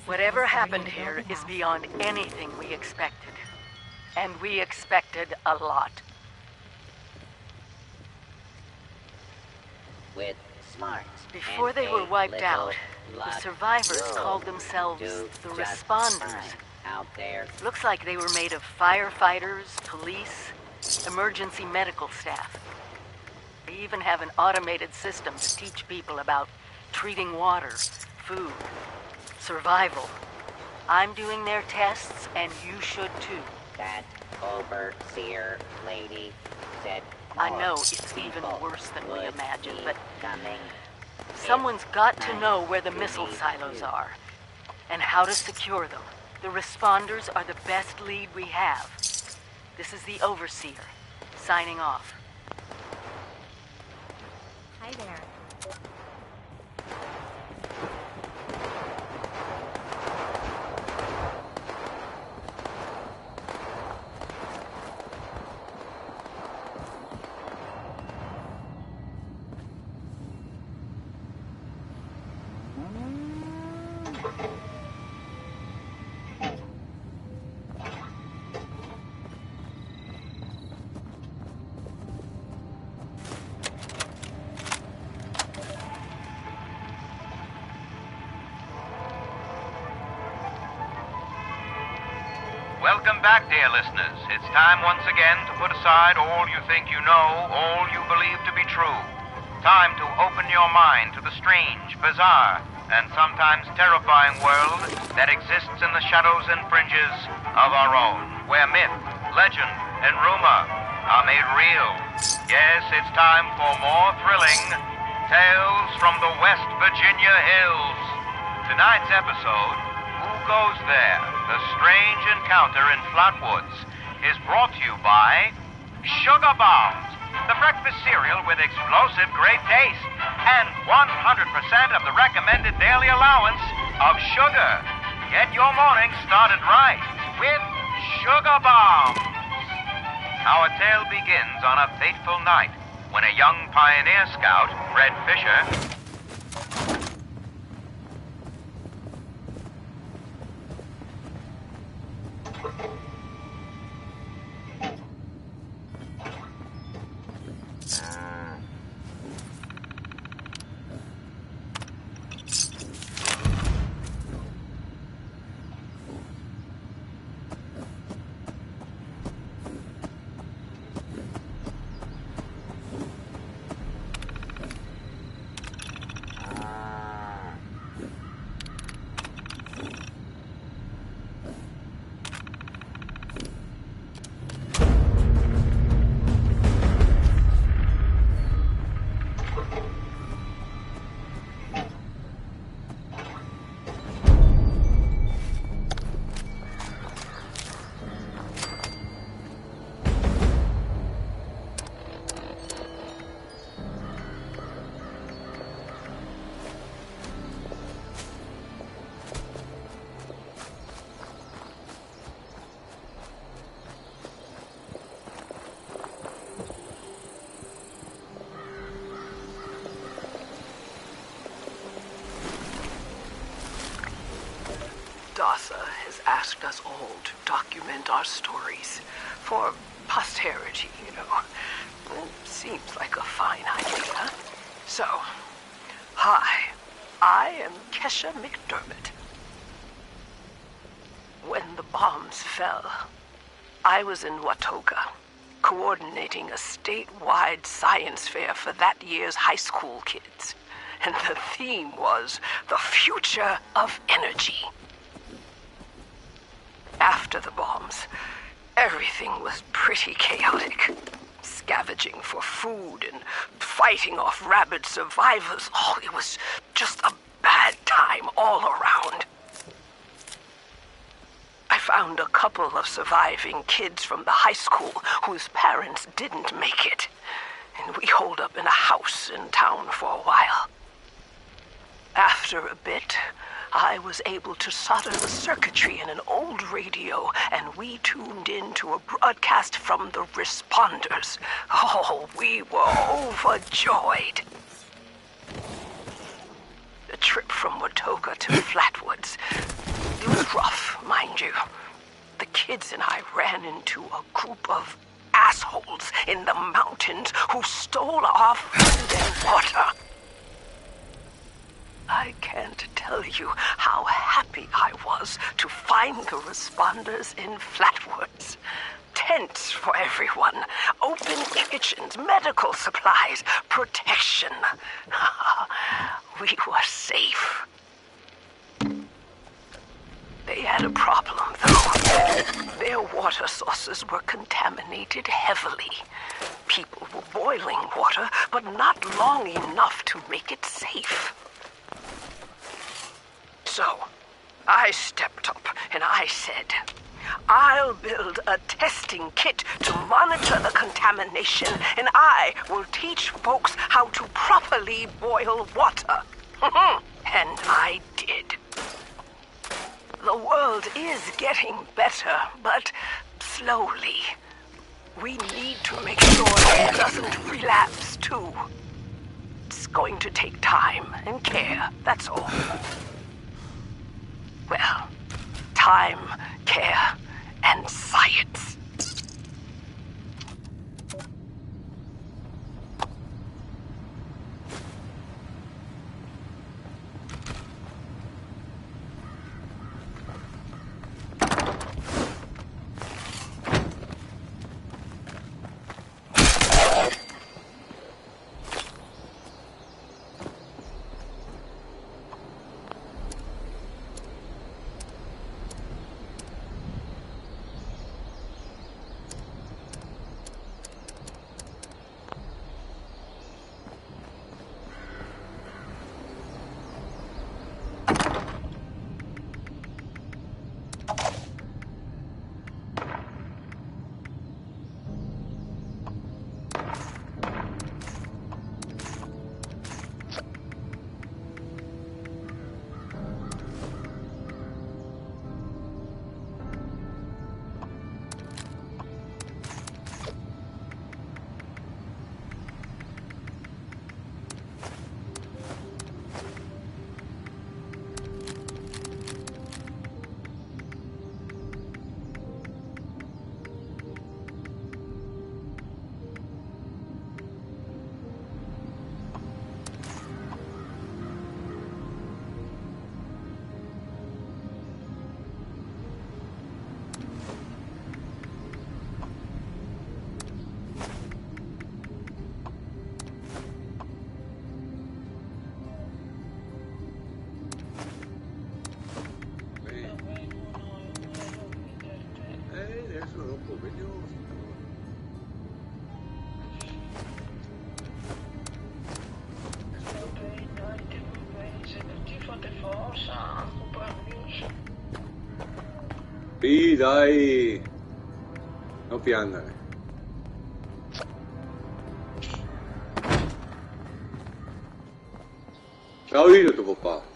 Whatever happened here is beyond anything we expected. And we expected a lot. With smarts. Before they were wiped out, the survivors called themselves the Responders. Out there. Looks like they were made of firefighters, police, emergency medical staff. They even have an automated system to teach people about treating water, food, survival. I'm doing their tests, and you should too. That overseer lady said I know it's even worse than we imagined, but someone's got to know where the missile silos are and how to secure them. The Responders are the best lead we have. This is the Overseer, signing off. Hi there. Welcome back, dear listeners. It's time once again to put aside all you think you know, all you believe to be true. Time to open your mind to the strange, bizarre, and sometimes terrifying world that exists in the shadows and fringes of our own, where myth, legend, and rumor are made real. Yes, it's time for more thrilling tales from the West Virginia hills. Tonight's episode, Who Goes There? The Strange Encounter in Flatwoods, is brought to you by Sugar Bombs, the breakfast cereal with explosive great taste and 100% of the recommended daily allowance of sugar. Get your morning started right with Sugar Bombs. Our tale begins on a fateful night when a young pioneer scout, Fred Fisher, has asked us all to document our stories for posterity, you know. It seems like a fine idea. So, hi, I am Kesha McDermott. When the bombs fell, I was in Watoga, coordinating a statewide science fair for that year's high school kids. And the theme was the future of energy. After the bombs, everything was pretty chaotic. Scavenging for food and fighting off rabid survivors. Oh, it was just a bad time all around. I found a couple of surviving kids from the high school whose parents didn't make it. And we holed up in a house in town for a while. After a bit, I was able to solder the circuitry in an old radio, and we tuned in to a broadcast from the responders. Oh, we were overjoyed. The trip from Watoga to Flatwoods, it was rough, mind you. The kids and I ran into a group of assholes in the mountains who stole our food and water. I can't tell you how happy I was to find the responders in Flatwoods. Tents for everyone, open kitchens, medical supplies, protection. We were safe. They had a problem, though. Their water sources were contaminated heavily. People were boiling water, but not long enough to make it safe. So, I stepped up and I said, I'll build a testing kit to monitor the contamination, and I will teach folks how to properly boil water. And I did. The world is getting better, but slowly. We need to make sure it doesn't relapse, too. It's going to take time and care, that's all. Well, time, care, and science. Dai. Non piangere. Ciao io tuo papà.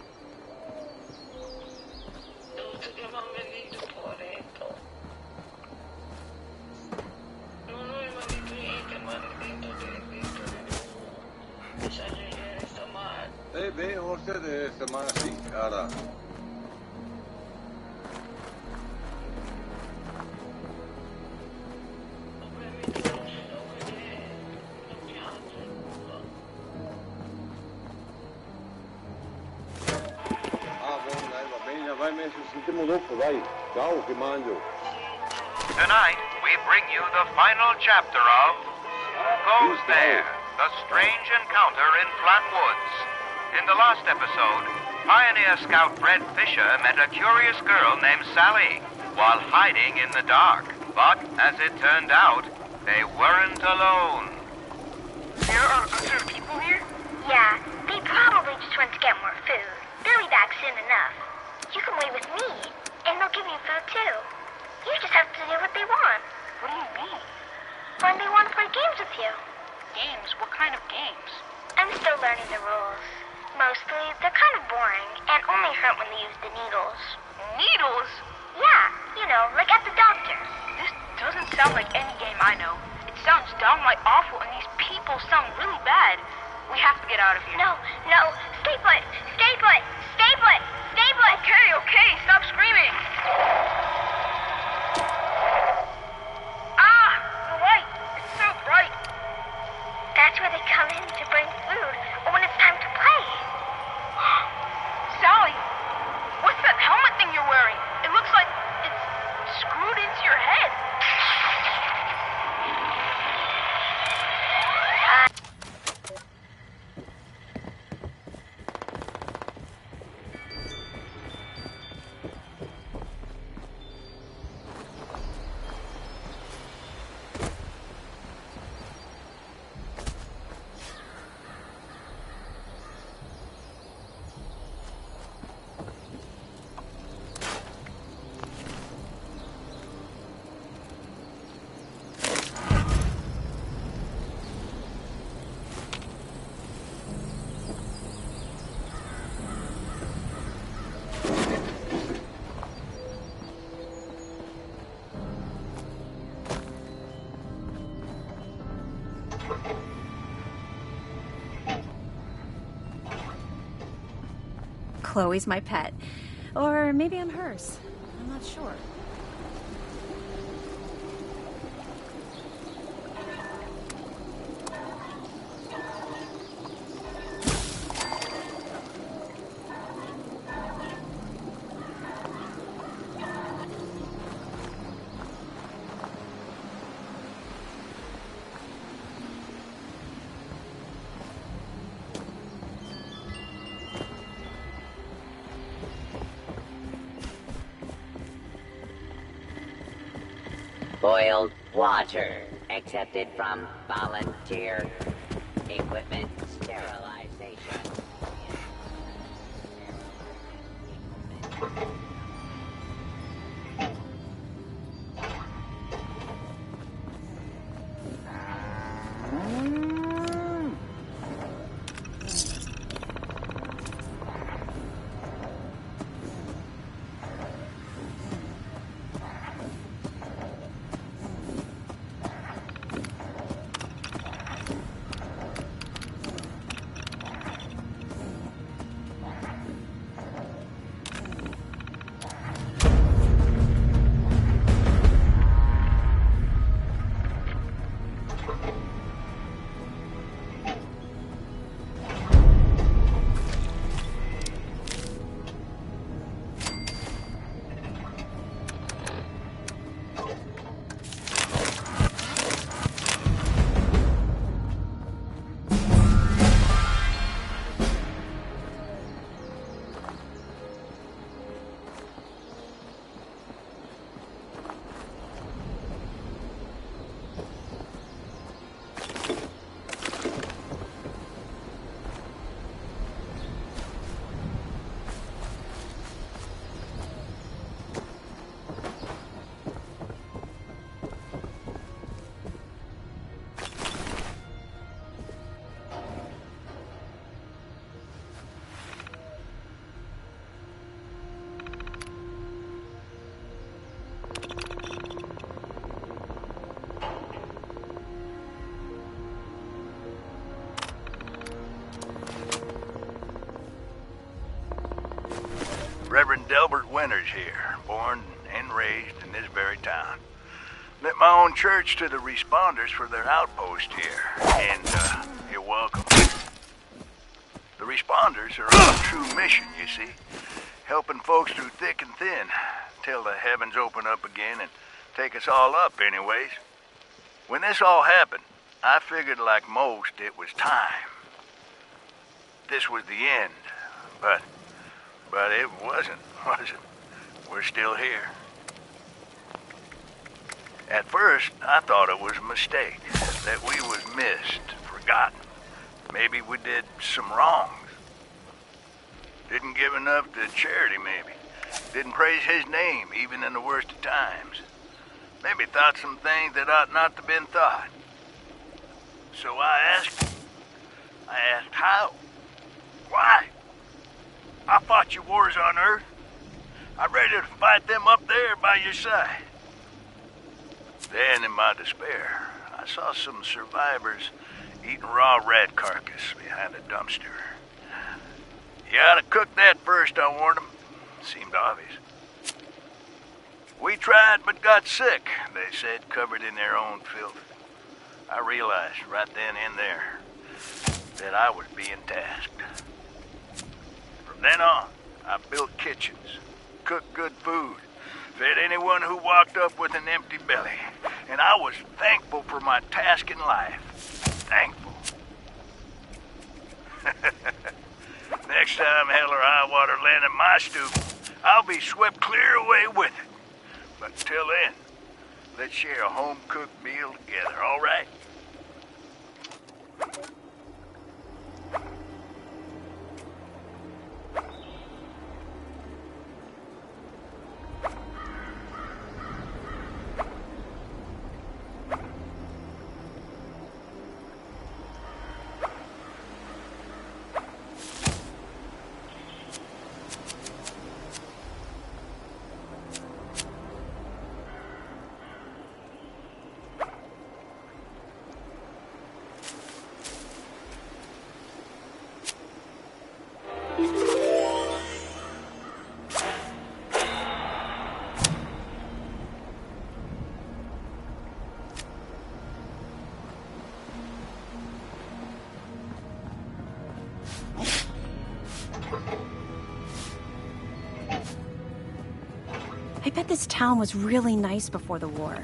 Beh, forse de settimana sì, cara. Sentiamo dopo, dai. Ciao, che mangio. Tonight, we bring you the final chapter of Who Goes There? The Strange Encounter in Flat Woods. In the last episode, Pioneer Scout Fred Fisher met a curious girl named Sally while hiding in the dark. But, as it turned out, they weren't alone. There are other people here? Yeah, they probably just went to get more food. They'll be back soon enough. You can wait with me, and they'll give you food too. You just have to do what they want. What do you mean? When they want to play games with you. Games? What kind of games? I'm still learning the rules. Mostly, they're kind of boring, and only hurt when they use the needles. Needles? Yeah, you know, like at the doctor. This doesn't sound like any game I know. It sounds downright awful, and these people sound really bad. We have to get out of here. No, stay put! Stay put! Stay put! Stay put! Okay, stop screaming! Ah! The light! It's so bright! That's where they come in to bring food, or when it's time to play. Sally! What's that helmet thing you're wearing? It looks like it's screwed into your head. Chloe's my pet. Or maybe I'm hers. I'm not sure. Boiled water, accepted from volunteer equipment sterilization. Reverend Delbert Winters here, born and raised in this very town. Lent my own church to the responders for their outpost here, and you're welcome. The responders are on a true mission, you see, helping folks through thick and thin, till the heavens open up again and take us all up anyways. When this all happened, I figured like most it was time. This was the end, but it wasn't, was it? We're still here. At first, I thought it was a mistake, that we was missed, forgotten. Maybe we did some wrongs. Didn't give enough to charity, maybe. Didn't praise his name, even in the worst of times. Maybe thought some things that ought not to been thought. So I asked how? Why? I fought your wars on Earth. I'm ready to fight them up there by your side. Then, in my despair, I saw some survivors eating raw rat carcass behind a dumpster. You ought to cook that first, I warned them. Seemed obvious. We tried but got sick, they said, covered in their own filth. I realized right then and there that I was being tasked. From then on, I built kitchens, cooked good food, fed anyone who walked up with an empty belly, and I was thankful for my task in life. Thankful. Next time hell or high water land at my stoop, I'll be swept clear away with it. But till then, let's share a home-cooked meal together, all right? I bet this town was really nice before the war.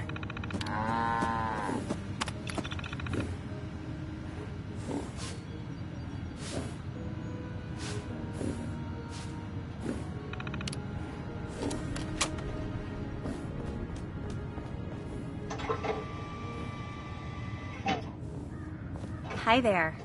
Hi there.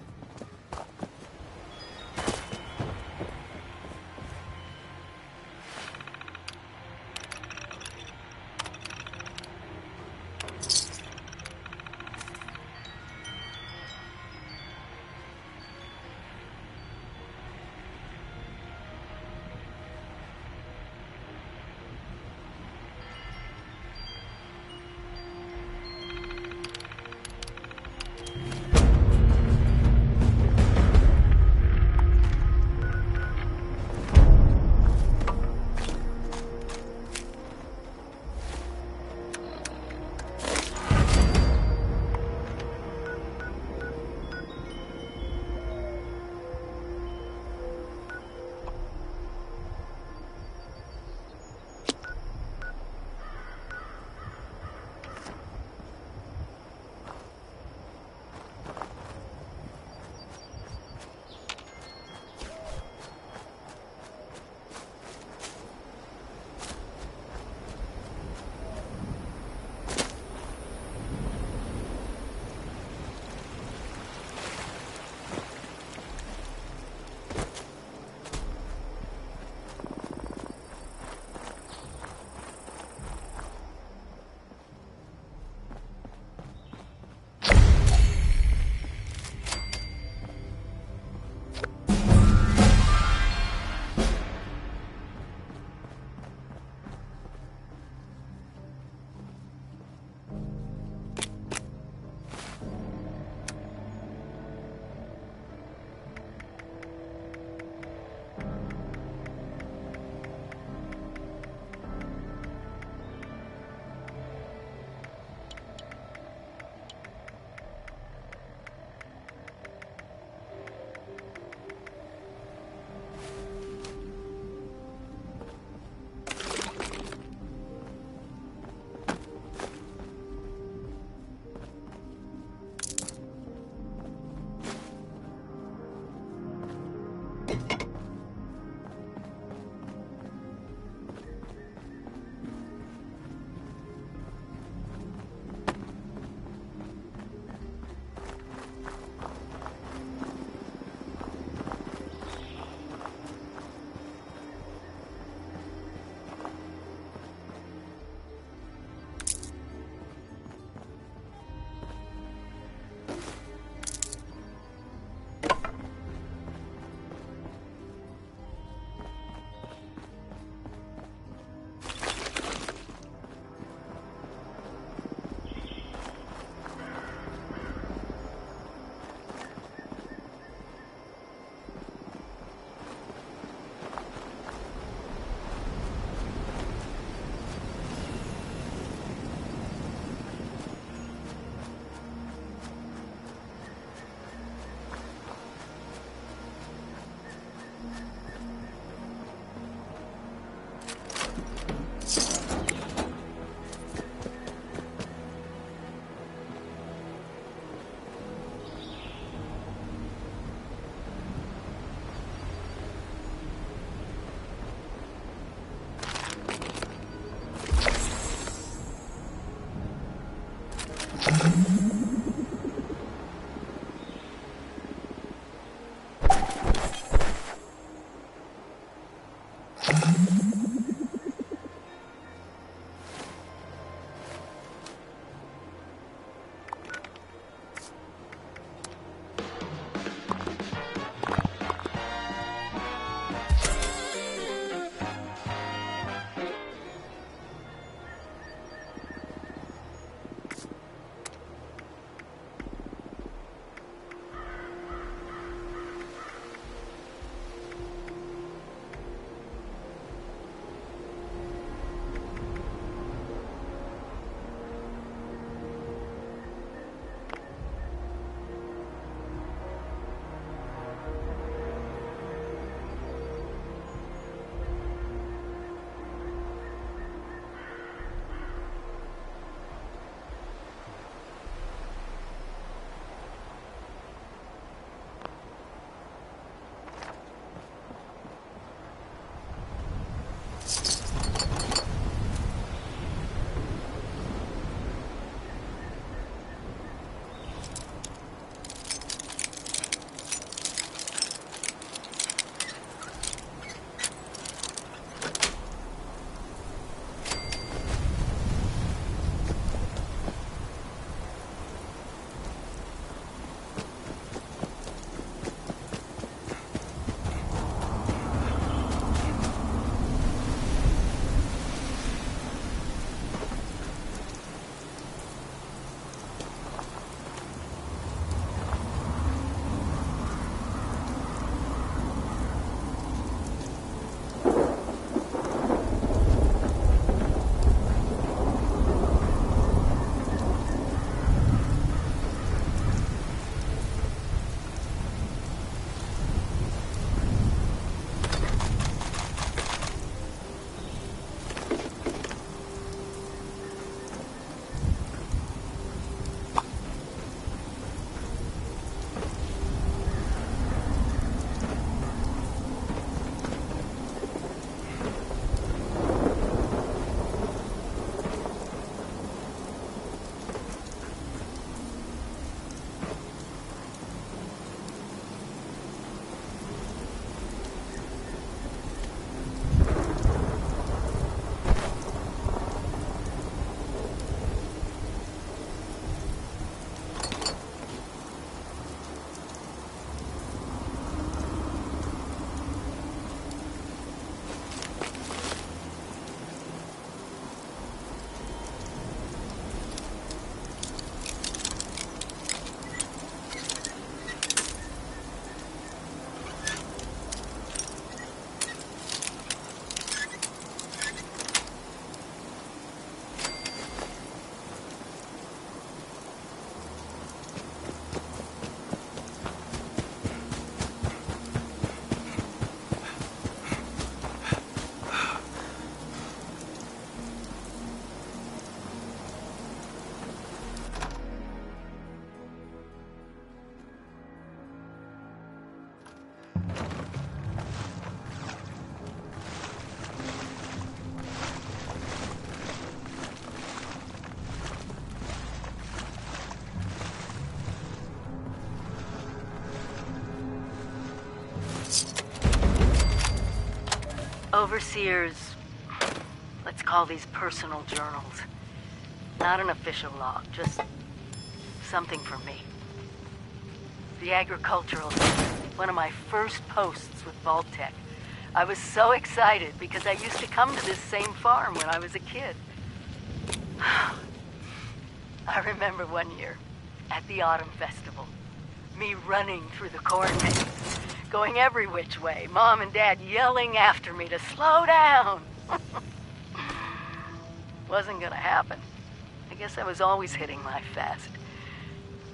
Overseer's, let's call these personal journals. Not an official log, just something for me. The agricultural, one of my first posts with Vault-Tec. I was so excited because I used to come to this same farm when I was a kid. I remember one year at the Autumn Festival, me running through the corn maze, going every which way, Mom and Dad yelling after me to slow down. Wasn't gonna happen. I guess I was always hitting life fast.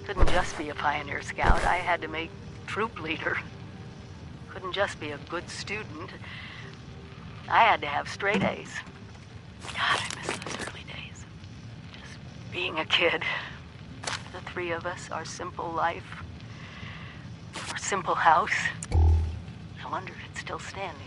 Couldn't just be a pioneer scout, I had to make troop leader. Couldn't just be a good student. I had to have straight A's. God, I miss those early days. Just being a kid. The three of us, our simple life. Our simple house. I wonder if it's still standing.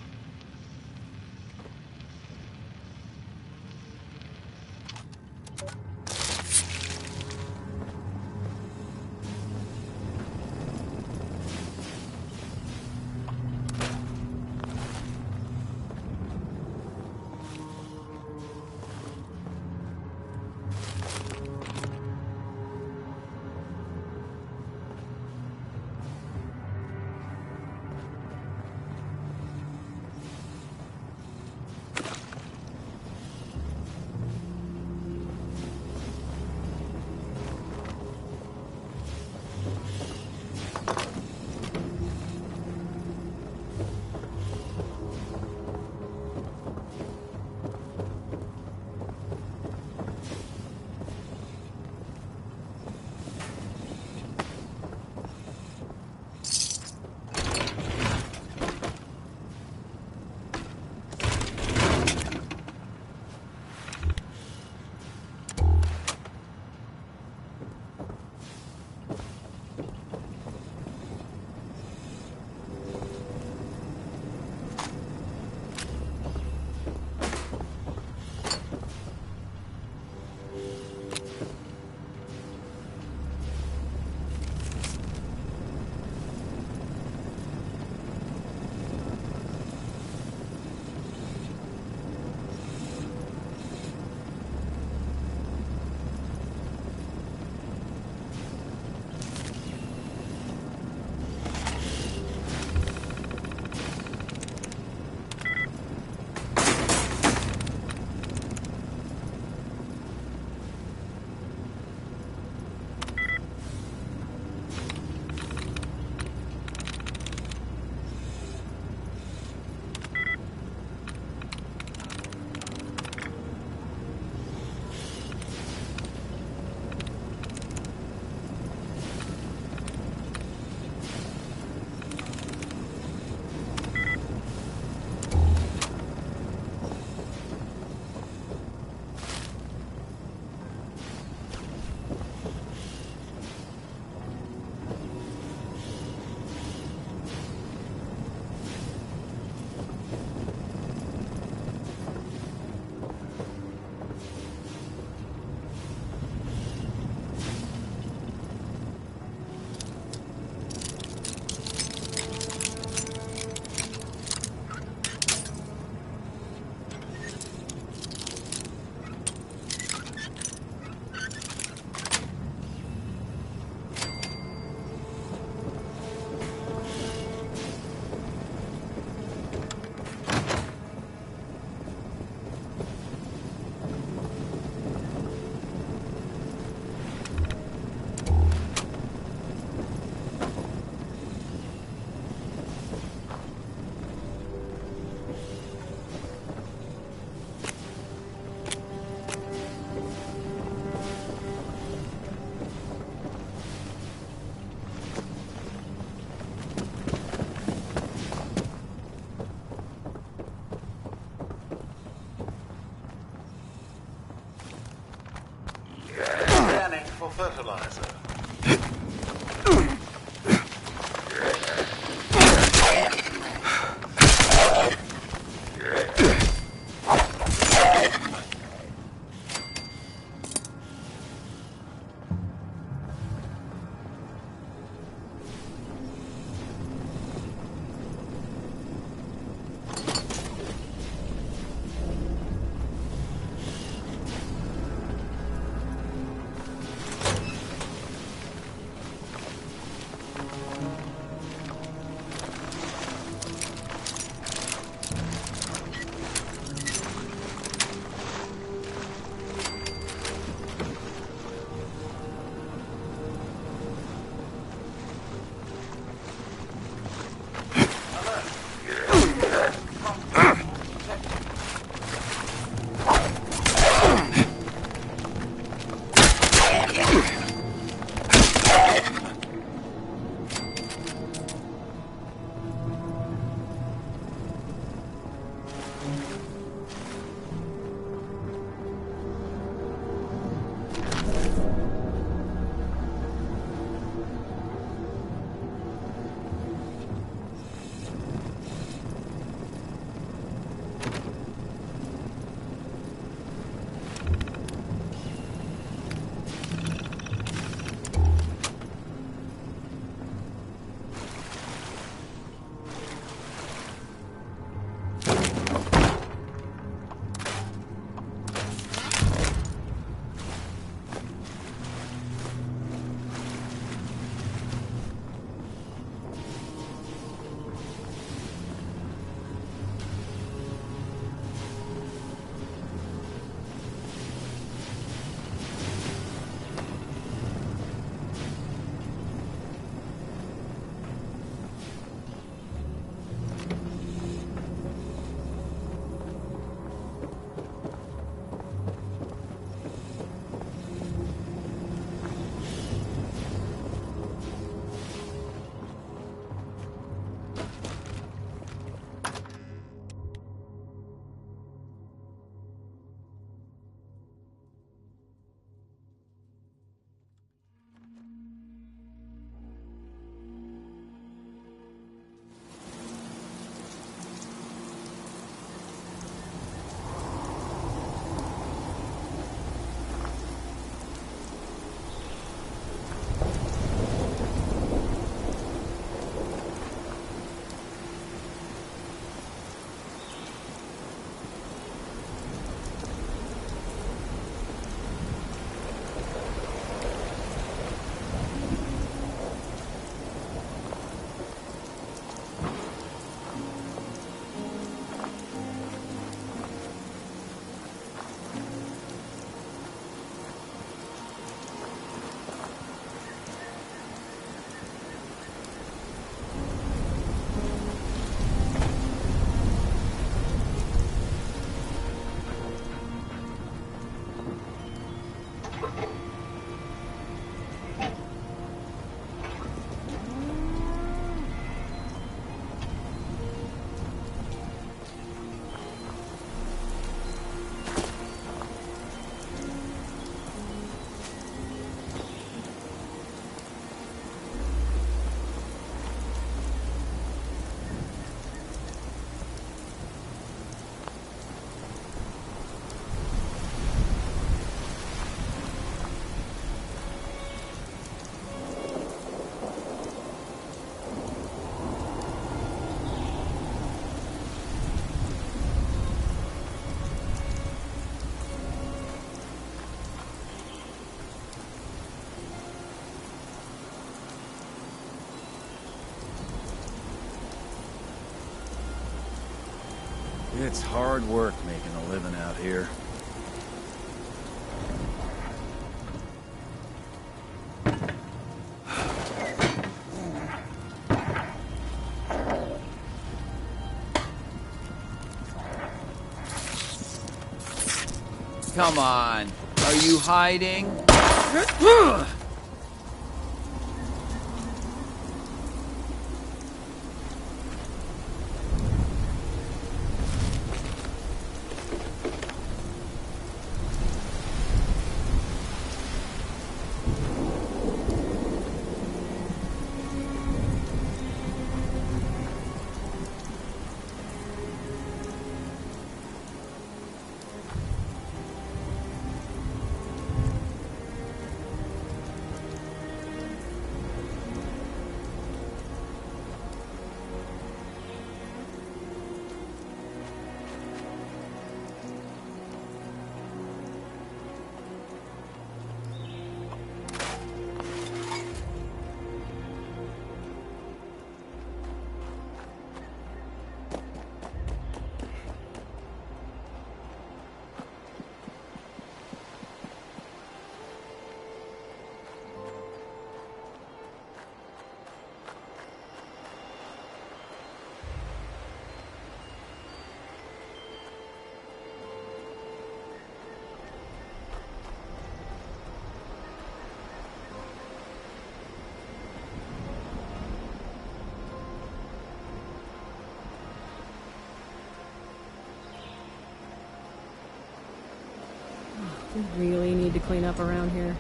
It's hard work making a living out here. Come on. Are you hiding? We really need to clean up around here.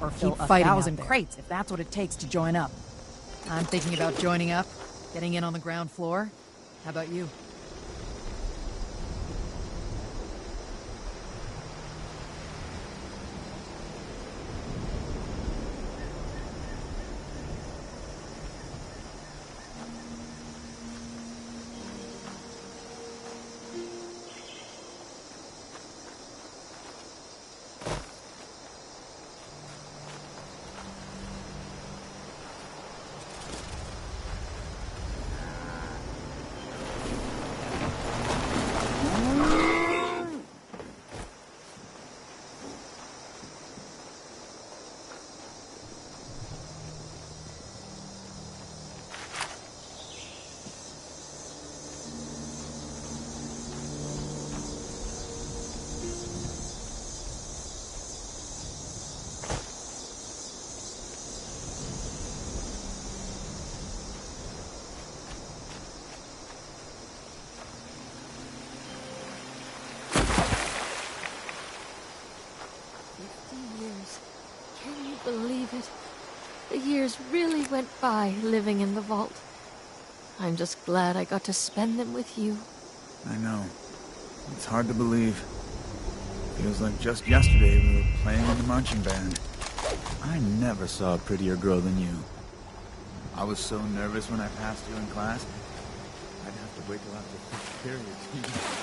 Or fill 1,000 crates if that's what it takes to join up. I'm thinking about joining up, getting in on the ground floor. How about you? Believe it. The years really went by living in the vault. I'm just glad I got to spend them with you. I know. It's hard to believe. Feels like just yesterday we were playing in the marching band. I never saw a prettier girl than you. I was so nervous when I passed you in class. I'd have to wait till after fifth period.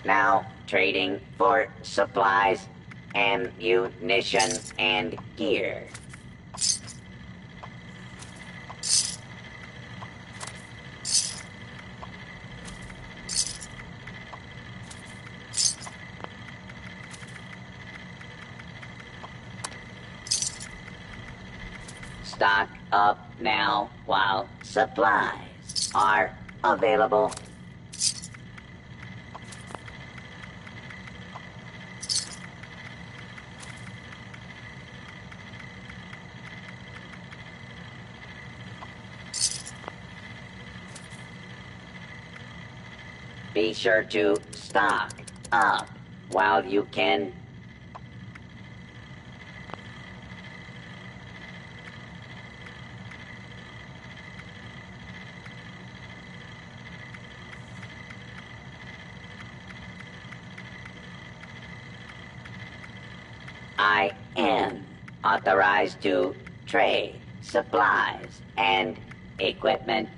now trading for supplies, ammunition, and gear. Stock up now while supplies are available. Be sure to stock up while you can. I am authorized to trade supplies and equipment.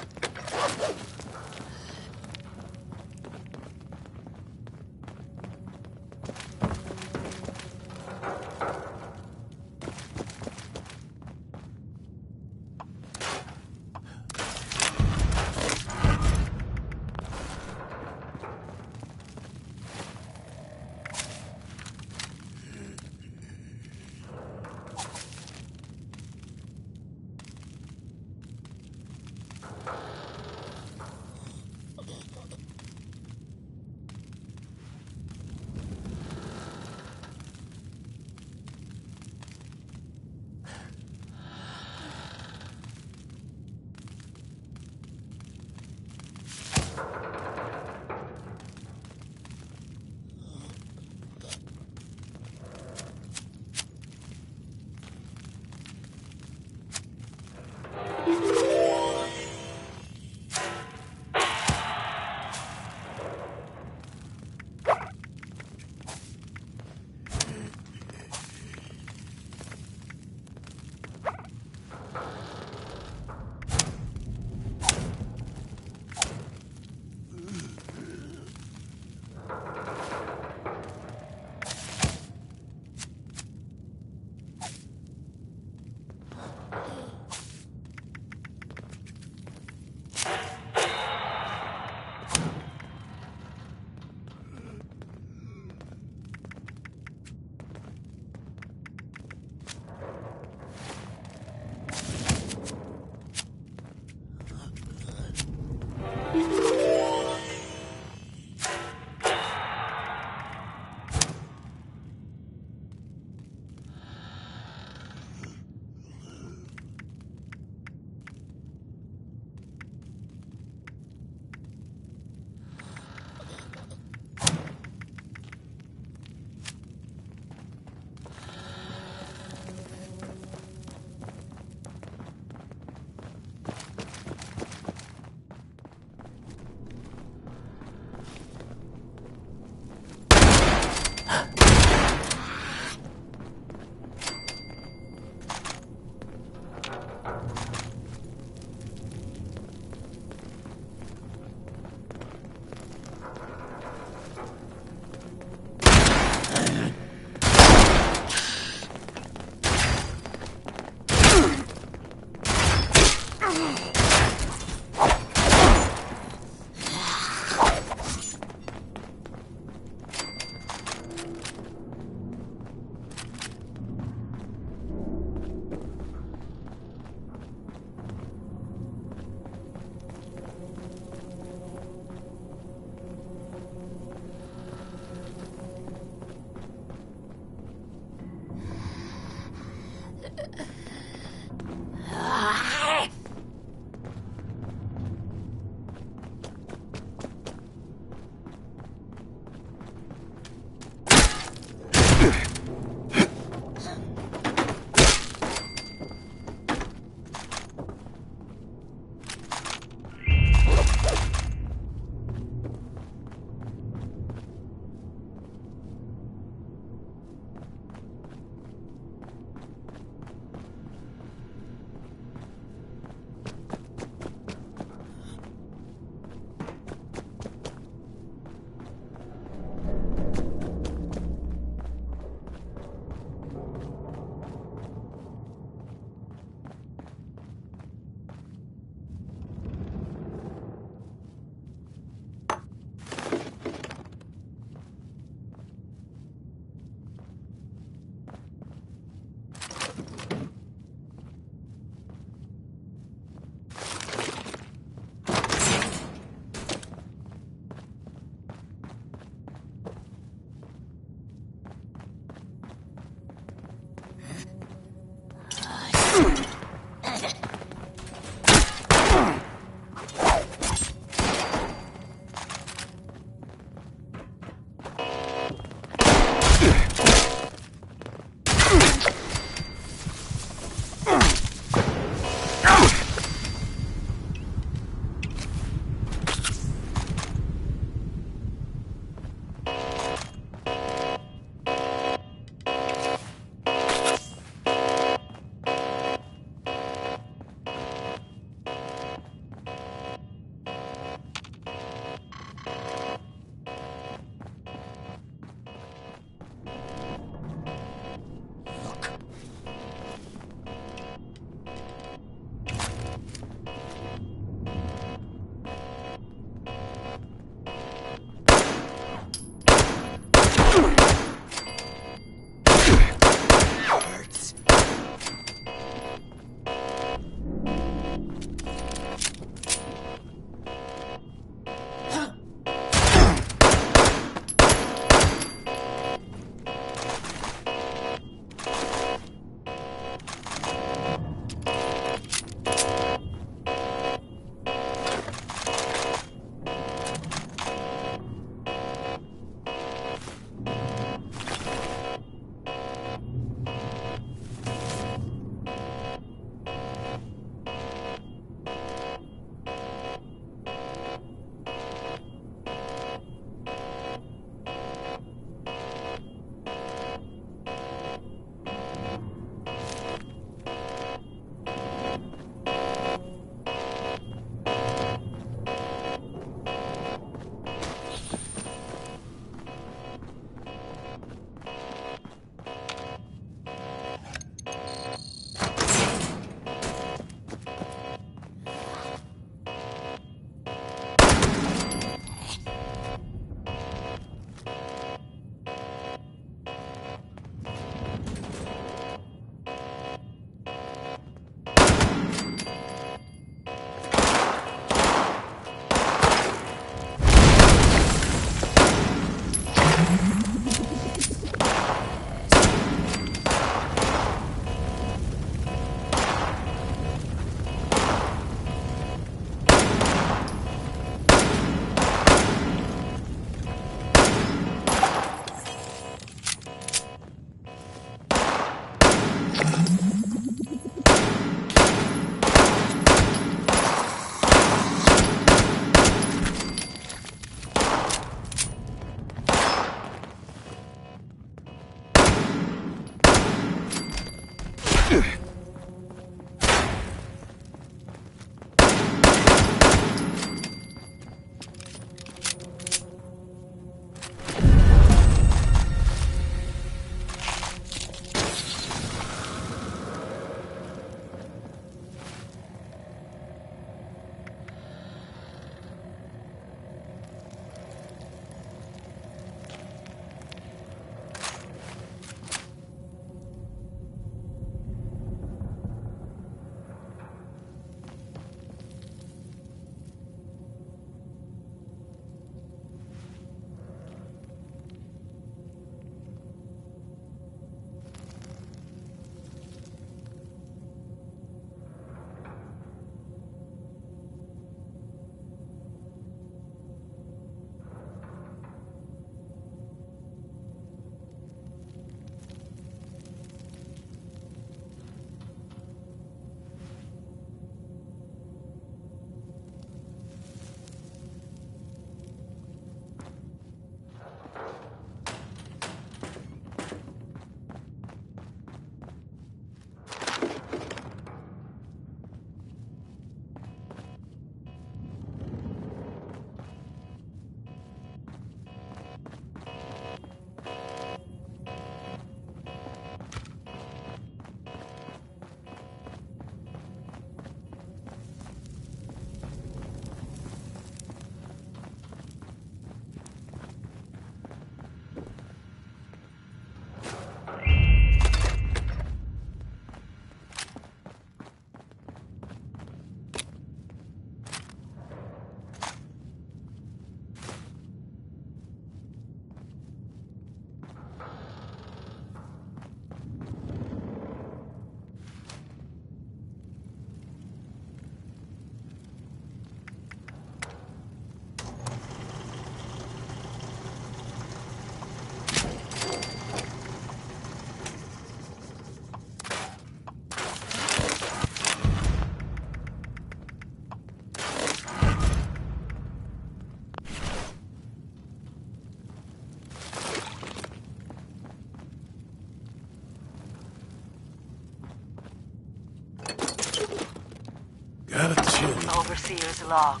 Overseer's log,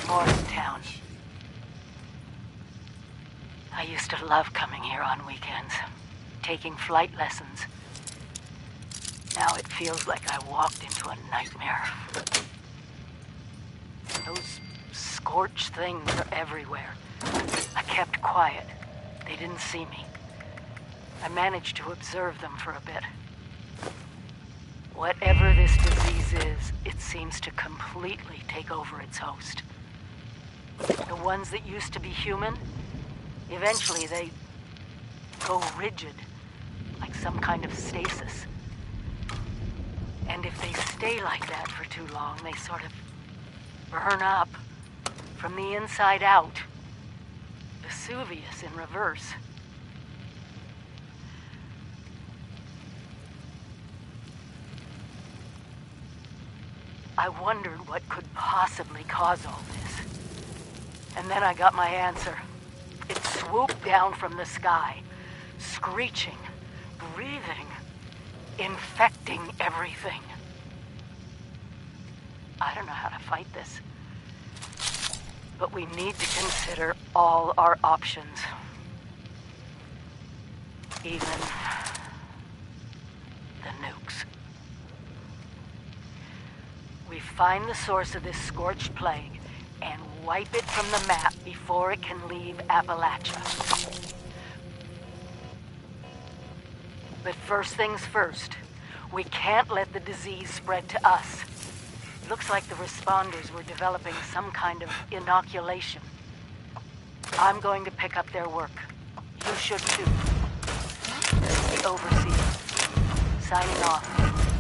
Morristown. I used to love coming here on weekends, taking flight lessons. Now it feels like I walked into a nightmare. Those scorched things are everywhere. I kept quiet. They didn't see me. I managed to observe them for a bit. Whatever this disease is, it seems to completely take over its host. The ones that used to be human, eventually they go rigid, like some kind of stasis. And if they stay like that for too long, they sort of burn up from the inside out. Vesuvius in reverse. I wondered what could possibly cause all this. And then I got my answer. It swooped down from the sky, screeching, breathing, infecting everything. I don't know how to fight this. But we need to consider all our options. Even the nukes. We find the source of this scorched plague and wipe it from the map before it can leave Appalachia. But first things first, we can't let the disease spread to us. Looks like the responders were developing some kind of inoculation. I'm going to pick up their work. You should too. The Overseer. Signing off.